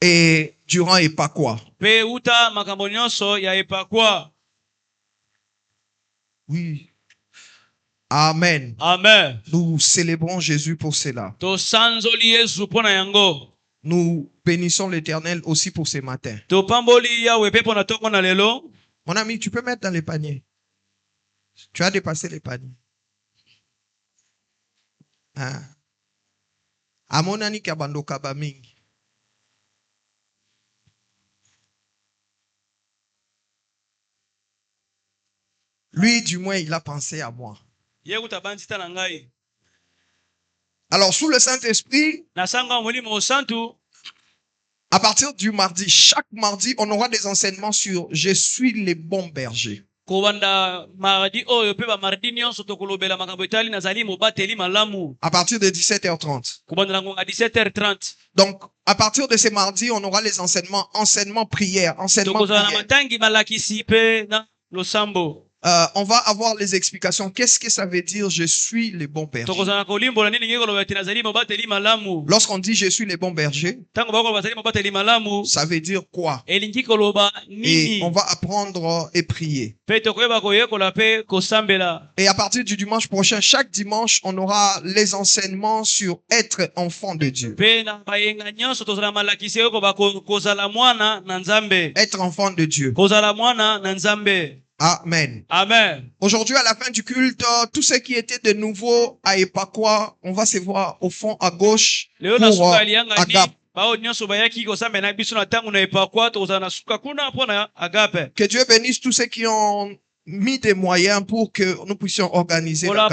Et durant Epakwa. Oui. Amen. Amen. Nous célébrons Jésus pour cela. Nous bénissons l'Éternel aussi pour ce matin. Mon ami, tu peux mettre dans les paniers. Tu as dépassé les paniers. Hein? Amonani kabando kabamingi. Lui, du moins, il a pensé à moi. Alors, sous le Saint-Esprit, à partir du mardi, chaque mardi, on aura des enseignements sur « Je suis le bon berger ». À partir de 17h30. Donc, à partir de ces mardis, on aura les enseignements prières, enseignements prières. On va avoir les explications. Qu'est-ce que ça veut dire « Je suis le bon berger » ? Lorsqu'on dit « Je suis le bon berger », ça veut dire quoi? Et on va apprendre et prier. Et à partir du dimanche prochain, chaque dimanche, on aura les enseignements sur être enfant de Dieu. Être enfant de Dieu. Amen. Amen. Aujourd'hui, à la fin du culte, tous ceux qui étaient de nouveau à Epakwa, on va se voir au fond à gauche pour Agap. Que Dieu bénisse tous ceux qui ont mis des moyens pour que nous puissions organiser l'Agap.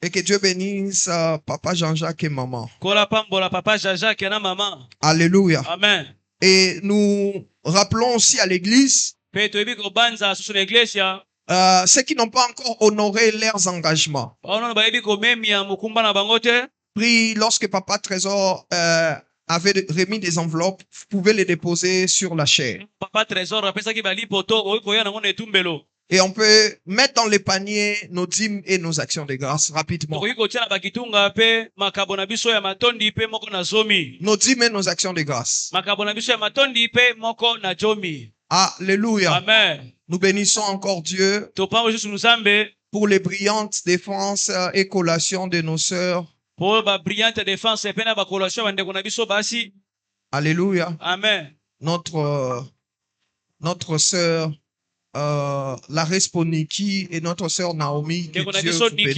Et que Dieu bénisse Papa Jean-Jacques et maman. Alléluia. Amen. Et nous rappelons aussi à l'église ceux qui n'ont pas encore honoré leurs engagements. Puis lorsque Papa Trésor avait remis des enveloppes, vous pouvez les déposer sur la chaire. Et on peut mettre dans les paniers nos dîmes et nos actions de grâce rapidement. Nos dîmes et nos actions de grâce. Alléluia. Amen. Nous bénissons encore Dieu pour les brillantes défenses et collations de nos sœurs. Alléluia. Amen. Notre sœur la Responiki et notre sœur Naomi, que Dieu vous bénisse.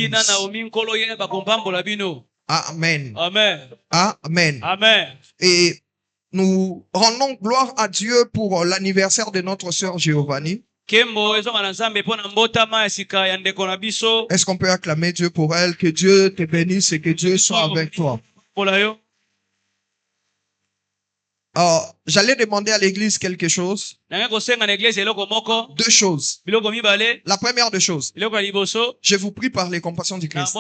Amen. Amen. Amen. Amen. Et nous rendons gloire à Dieu pour l'anniversaire de notre sœur Giovanni. Est-ce qu'on peut acclamer Dieu pour elle? Que Dieu te bénisse et que Dieu soit avec toi. J'allais demander à l'église quelque chose. 2 choses. La première des choses. Je vous prie par les compassions du Christ.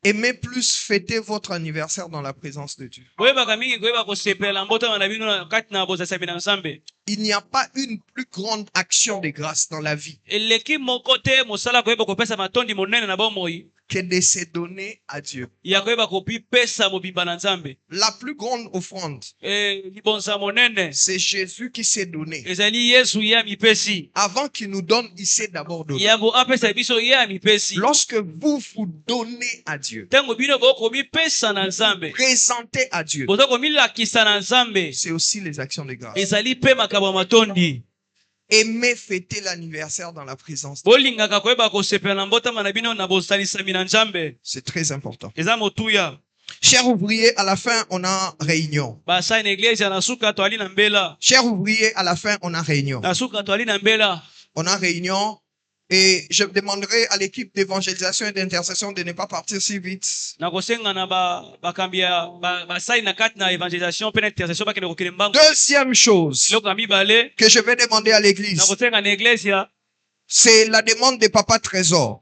Aimez plus fêter votre anniversaire dans la présence de Dieu. Il n'y a pas une plus grande action de grâce dans la vie que de se donner à Dieu. La plus grande offrande, c'est Jésus qui s'est donné. Avant qu'il nous donne, il s'est d'abord donné. Lorsque vous vous donnez à Dieu, présentez à Dieu, c'est aussi les actions de grâce. Aimez fêter l'anniversaire dans la présence de Dieu. C'est très important. Chers ouvriers, à la fin, on a réunion. Chers ouvriers, à la fin, on a réunion. On a réunion. Et je demanderai à l'équipe d'évangélisation et d'intercession de ne pas partir si vite. Deuxième chose que je vais demander à l'église, c'est la demande de Papa Trésor.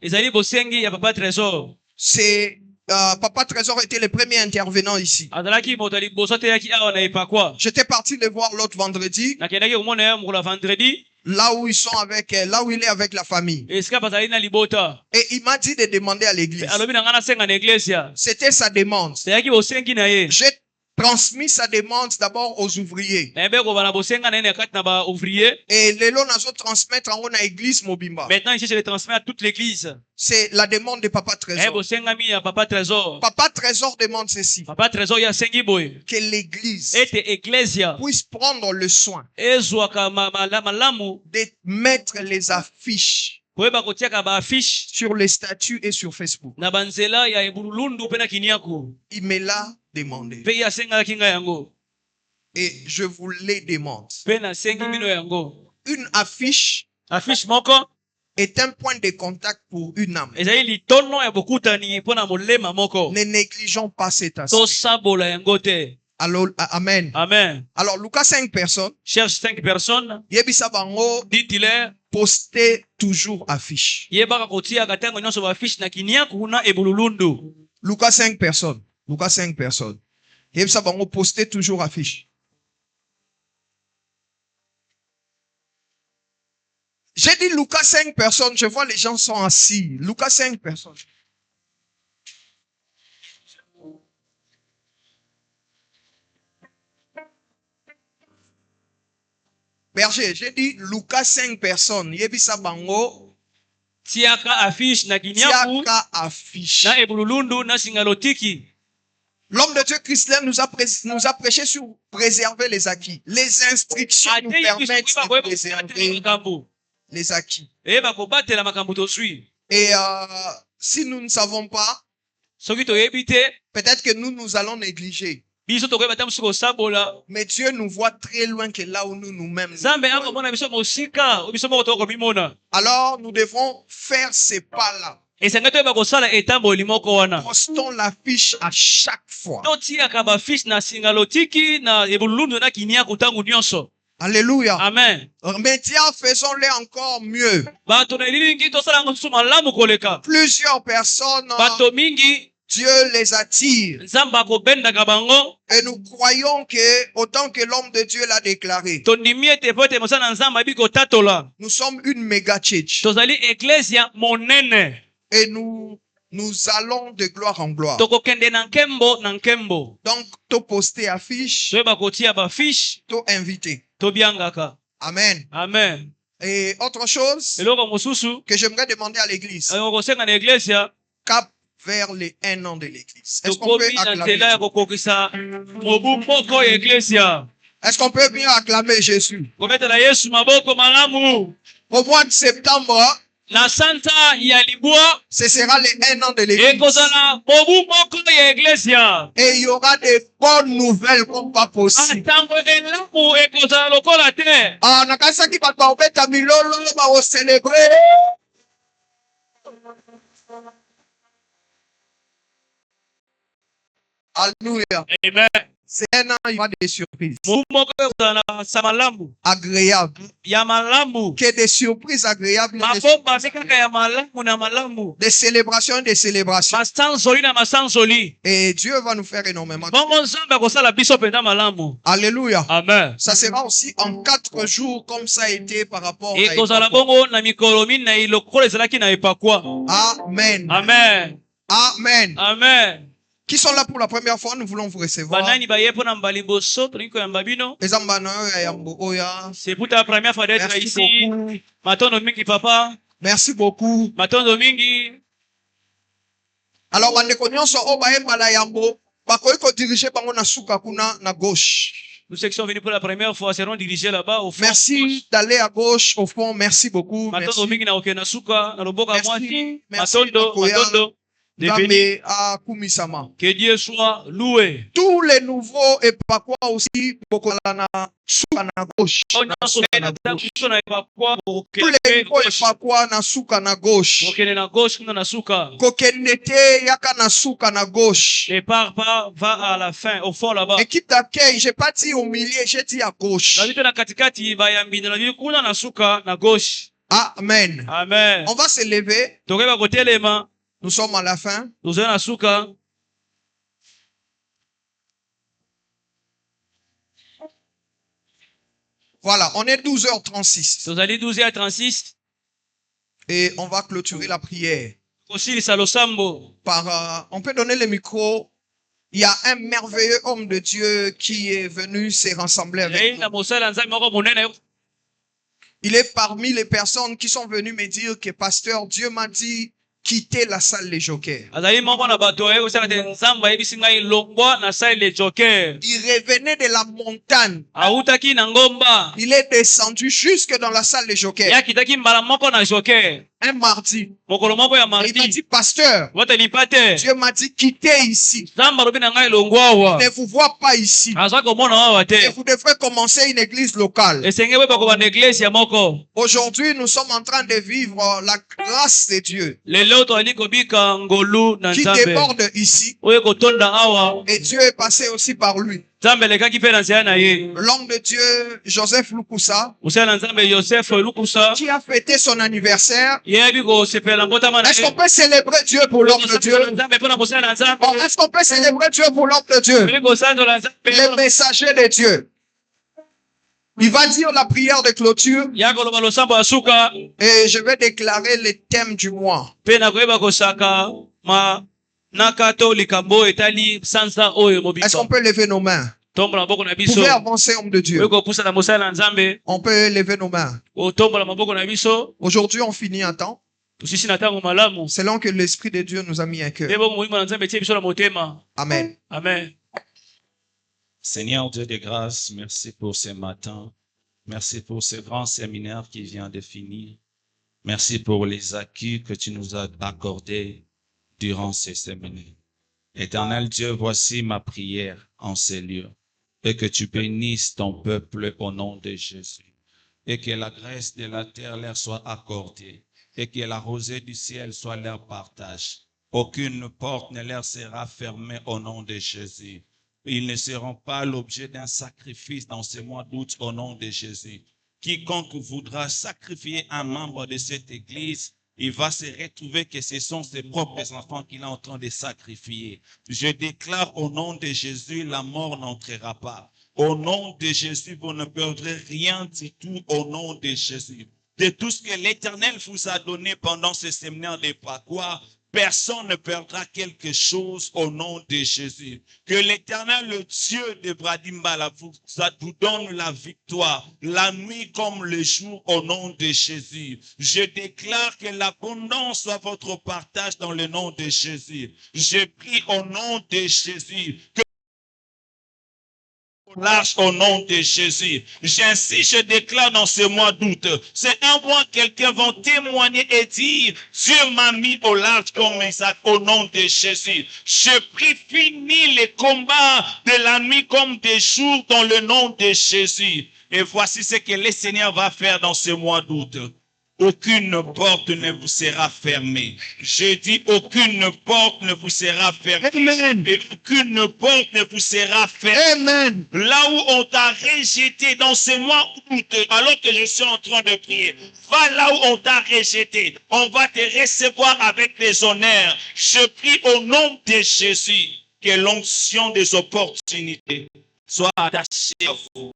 C'est Papa Trésor était le premier intervenant ici. azalaki moto liboso te yaki awa na epakwa J'étais parti le voir l'autre vendredi, nakendaki komona ye mokolo ya vendredi là où il est avec la famille. esika bazali na libota Et il m'a dit de demander à l'église. alobi na ngai nasenga na eglesia C'était sa demande. teyaki bosengi na ye J'ai transmis sa demande d'abord aux ouvriers. nayembe koba na bosenga na ye na kati na baouvrier. Et lelo nazo transmettre en haut na église Mobimba. Maintenant ici je le transmets à toute l'église. C'est la demande de Papa Trésor. bosengami ya papa trésor Papa Trésor demande ceci. papa trésor ya sengi boye Que l'église ete eglesia puisse prendre le soin ezwaka malamu de mettre les affiches koyeba kotiaka baafishe sur les statuts et sur Facebook. na banzela ya ebululundu mpe na kiniako Il me l'a demandé. mpe ye asengaki ngai yango Et je vous les demande. mpe nasengi bino yango. Une affiche Afishe moko est un point de contact pour une âme. ezali litono ya bokutani mpo na molema moko Ne négligeons pas cet aspect. tosabola yango te. Alors, amen. Amen. Alors, Lucas 5 personnes. Cherche 5 personnes Yebisa bango, ditile postez toujours affiche. yebaka kotiaka ntango nyonso baafishe na kiniaku kuna ebululundu. Lucas 5 personnes. Lucas 5 personnes. Yebisa bango, postez toujours affiche. J'ai dit Lucas 5 personnes. Je vois les gens sont assis. Lucas 5 personnes. Berger, j'ai dit Lucas 5 personnes. Yebisa bango, tiaka afishe na kiniaku tiaka affiche. na ebululundu na singalotiki. L'homme de Dieu Christian nous a prêché sur préserver les acquis. Les instructions nous permettent de préserver les acquis. eyeba kobatela makambo tozwi. Et si nous ne savons pas, soki toyebi te peut-être que nous allons négliger. biso tokoyeba te mosusu kosabola. Mais Dieu nous voit très loin que là où nous-mêmes. nzambe akomona biso mosika oyo biso moko tokomimona. Alors nous devons faire ces pas-là. esenge toyeba kosala etamboli moko wana. Postons l'affiche à chaque fois. totiaka bafishe na singalotiki na ebululundu na kiniaku ntango nyonso. Alléluia. Amen. Médias, faisons-le encore mieux. bato na elilingi tosala yango susu malamu koleka. Plusieurs personnes, bato mingi Dieu les attire. nzambe akobendaka bango. Et nous croyons que, autant que l'homme de Dieu l'a déclaré, tondimi ete po ete mosala na nzambe abi kotatola. nous sommes une méga church. tozali eglesia monene. Et nous allons de gloire en gloire. tokokende na nkembo na nkembo. Donc, to poster affiche, toyeba kotia bafishe to inviter. tobiangaka. Amen. Amen. Et autre chose eloko mosusu que j'aimerais demander à l'église, kosenga na eglesia cap vers les 1 an de l'église. Est-ce qu'on peut tokomi na acclamer nzela ya Dieu? kokokisa mobu moko ya eglesia. Est-ce qu'on peut bien acclamer Jésus? kobetela yesu maboko malamu. Au mois de septembre, na santa ya libwa ce sera les 1 an de l'église. ekozala mobu moko ya eglesia. Et il y aura des bonnes nouvelles comme pas possible. ntango elamu ekozala lokola te. Ah, nakasaki bato baobeta milolo baocelebre. Alléluia. Amen. C'est un an, il y aura des surprises mobu moko ekozala na sa malamu agréables. ya malamu. Que des surprises agréables, mabomba mpe kaka ya malamu na malamu. des célébrations et des célébrations. masanzoli na masanzoli. Et Dieu va nous faire énormément. bongo nzambe akosala biso mpenza malamu. Alléluia. Amen. Ça sera aussi en 4 jours comme ça a été par rapport à ekozala Epakwa. bongo na mikolo minei lokola ezalaki na epakwa. Amen. Amen. Amen. Amen. Qui sont là pour la première fois, nous voulons vous recevoir. banani baye mpo na mbala liboso tolingi koyamba bino. Ezamba na yo ya yambo oya. c'est pour ta première fois d'être Merci ici. beaucoup. matondo mingi papa. Merci beaucoup. matondo mingi. Alors, bandeko nyonso oyo bayemba na yambo, bakoki kodirige bango na suka kuna na gauche. Nous ceux qui sont venus pour la première fois seront dirigés là-bas au fond. Merci d'aller à gauche, au fond. Merci beaucoup. matondo Merci. mingi na okende na suka na loboko ya Merci. mwasi. Merci, matondo Nakoya. matondo de venir. Nzambe akumisama. Que Dieu soit loué. Tous les nouveaux Epakwa aussi, bokola na suka na gauche. Oyo nyonso okende na biso na epakwa Tous les nouveaux Epakwa na suka na gauche. okende na gauche kuna na suka. Kokende te yaka na suka na gauche. Et part va à la fin au fond là-bas. Équipe d'accueil, j'ai pas dit au milieu, j'ai dit à gauche. Na bitu na katikati bayambi na bitu kuna na suka na gauche. Amen. Amen. On va se lever. Tokeba kotelema. Nous sommes à la fin. tozali na suka. Voilà, on est 12h36. Tozali 12h36. Et on va clôturer la prière. Kosilisa losambo. On peut donner le micro. Il y a un merveilleux homme de Dieu qui est venu se rassembler avec nous. Il est parmi les personnes qui sont venues me dire que pasteur, Dieu m'a dit quitter la salle des jokers. Il revenait de la montagne. Il est descendu jusque dans la salle des jokers. Un mardi. Il m'a dit, pasteur, Dieu m'a dit quitter ici. Ne vous vois pas ici. Et vous devrez commencer une église locale. Aujourd'hui, nous sommes en train de vivre la grâce de Dieu qui déborde ici. Et Dieu est passé aussi par lui. L'homme de Dieu, Joseph Lukusa, qui a fêté son anniversaire. Est-ce qu'on peut célébrer Dieu pour l'homme de Dieu? Est-ce qu'on peut célébrer Dieu pour l'homme de Dieu? Le messager de Dieu. Il va dire la prière de clôture. Et je vais déclarer les thèmes du mois. Est-ce qu'on peut lever nos mains? Vous pouvez avancer, homme de Dieu. On peut lever nos mains. Aujourd'hui, on finit un temps selon que l'Esprit de Dieu nous a mis à cœur. Amen. Amen. Seigneur Dieu de grâce, merci pour ce matin. Merci pour ce grand séminaire qui vient de finir. Merci pour les acquis que tu nous as accordés durant ce séminaire. Éternel Dieu, voici ma prière en ces lieux. Et que tu bénisses ton peuple au nom de Jésus. Et que la grâce de la terre leur soit accordée. Et que la rosée du ciel soit leur partage. Aucune porte ne leur sera fermée au nom de Jésus. Ils ne seront pas l'objet d'un sacrifice dans ce mois d'août au nom de Jésus. Quiconque voudra sacrifier un membre de cette église, il va se retrouver que ce sont ses propres enfants qu'il est en train de sacrifier. Je déclare au nom de Jésus, la mort n'entrera pas. Au nom de Jésus, vous ne perdrez rien du tout au nom de Jésus. De tout ce que l'Éternel vous a donné pendant ce séminaire de Pâques, personne ne perdra quelque chose au nom de Jésus. Que l'Éternel, le Dieu de Bradimbala, vous donne la victoire, la nuit comme le jour au nom de Jésus. Je déclare que l'abondance soit votre partage dans le nom de Jésus. Je prie au nom de Jésus que lâche au nom de Jésus. Ainsi, je déclare dans ce mois d'août, c'est un mois quelqu'un va témoigner et dire, Dieu m'a mis au large comme Isaac au nom de Jésus. Je prie, finis les combats de la nuit comme des jours dans le nom de Jésus. Et voici ce que le Seigneur va faire dans ce mois d'août. Aucune porte ne vous sera fermée. Je dis aucune porte ne vous sera fermée. Amen. Et aucune porte ne vous sera fermée. Amen. Là où on t'a rejeté dans ce mois d'août, alors que je suis en train de prier, va là où on t'a rejeté. On va te recevoir avec des honneurs. Je prie au nom de Jésus que l'onction des opportunités soit attachée à vous.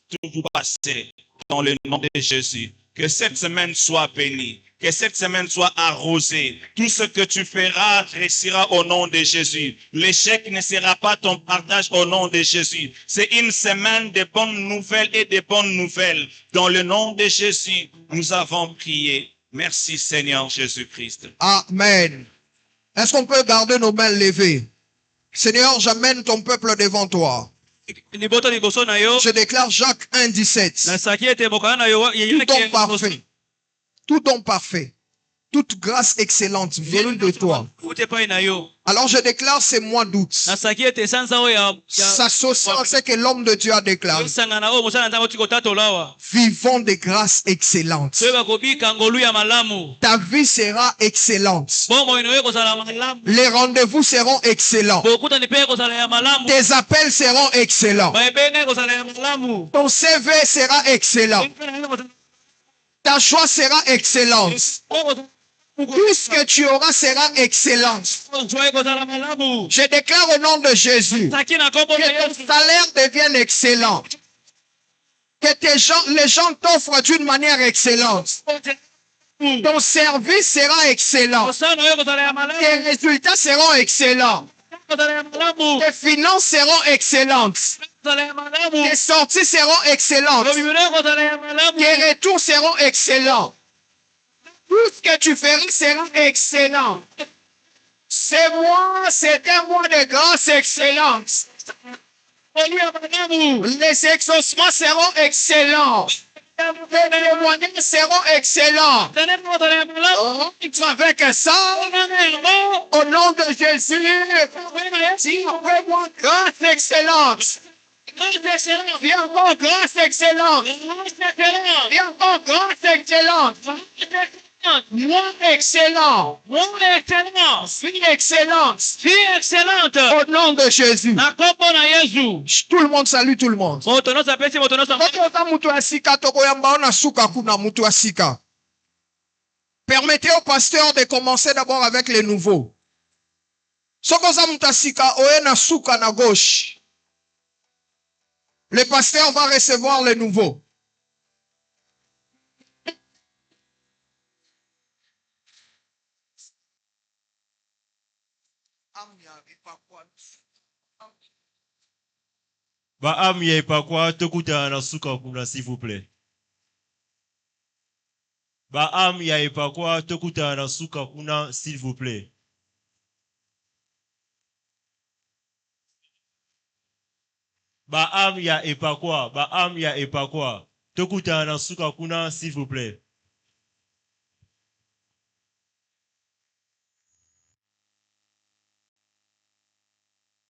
Tout vous passez dans le nom de Jésus. Que cette semaine soit bénie, que cette semaine soit arrosée. Tout ce que tu feras réussira au nom de Jésus. L'échec ne sera pas ton partage au nom de Jésus. C'est une semaine de bonnes nouvelles et de bonnes nouvelles. Dans le nom de Jésus, nous avons prié. Merci Seigneur Jésus-Christ. Amen. Est-ce qu'on peut garder nos mains levées? Seigneur, j'amène ton peuple devant toi. Je déclare Jacques 1,17. Tout don parfait, tout don parfait, toute grâce excellente vient de toi. Alors je déclare ces mois d'août, s'associant à ce que l'homme de Dieu a déclaré. Vivons des grâces excellentes. Ta vie sera excellente. Les rendez-vous seront excellents. Tes appels seront excellents. Ton CV sera excellent. Ta joie sera excellente. Tout ce que tu auras sera excellent. Je déclare au nom de Jésus que ton salaire devienne excellent. Que les gens t'offrent d'une manière excellente. Ton service sera excellent. Tes résultats seront excellents. Tes finances seront excellentes. Tes sorties seront excellentes. Tes retours seront excellents. Tout ce que tu feras sera excellent. C'est un mois de grâce excellente. Les exaucements seront excellents. Les témoignages seront excellents. Avec ça, au nom de Jésus, grâce excellente. Viens encore, grâce excellente. Viens encore, grâce excellente. Moi excellent. Fille excellente. Au nom de Jésus. Tout le monde salue tout le monde. Permettez au pasteur de commencer d'abord avec les nouveaux. Le pasteur va recevoir les nouveaux. Baam ya ipakwa tokuta na suka kuna s'il vous plaît. Baam ya ipakwa tokuta na suka kuna s'il vous plaît. Baam ya ipakwa tokuta na suka kuna s'il vous plaît.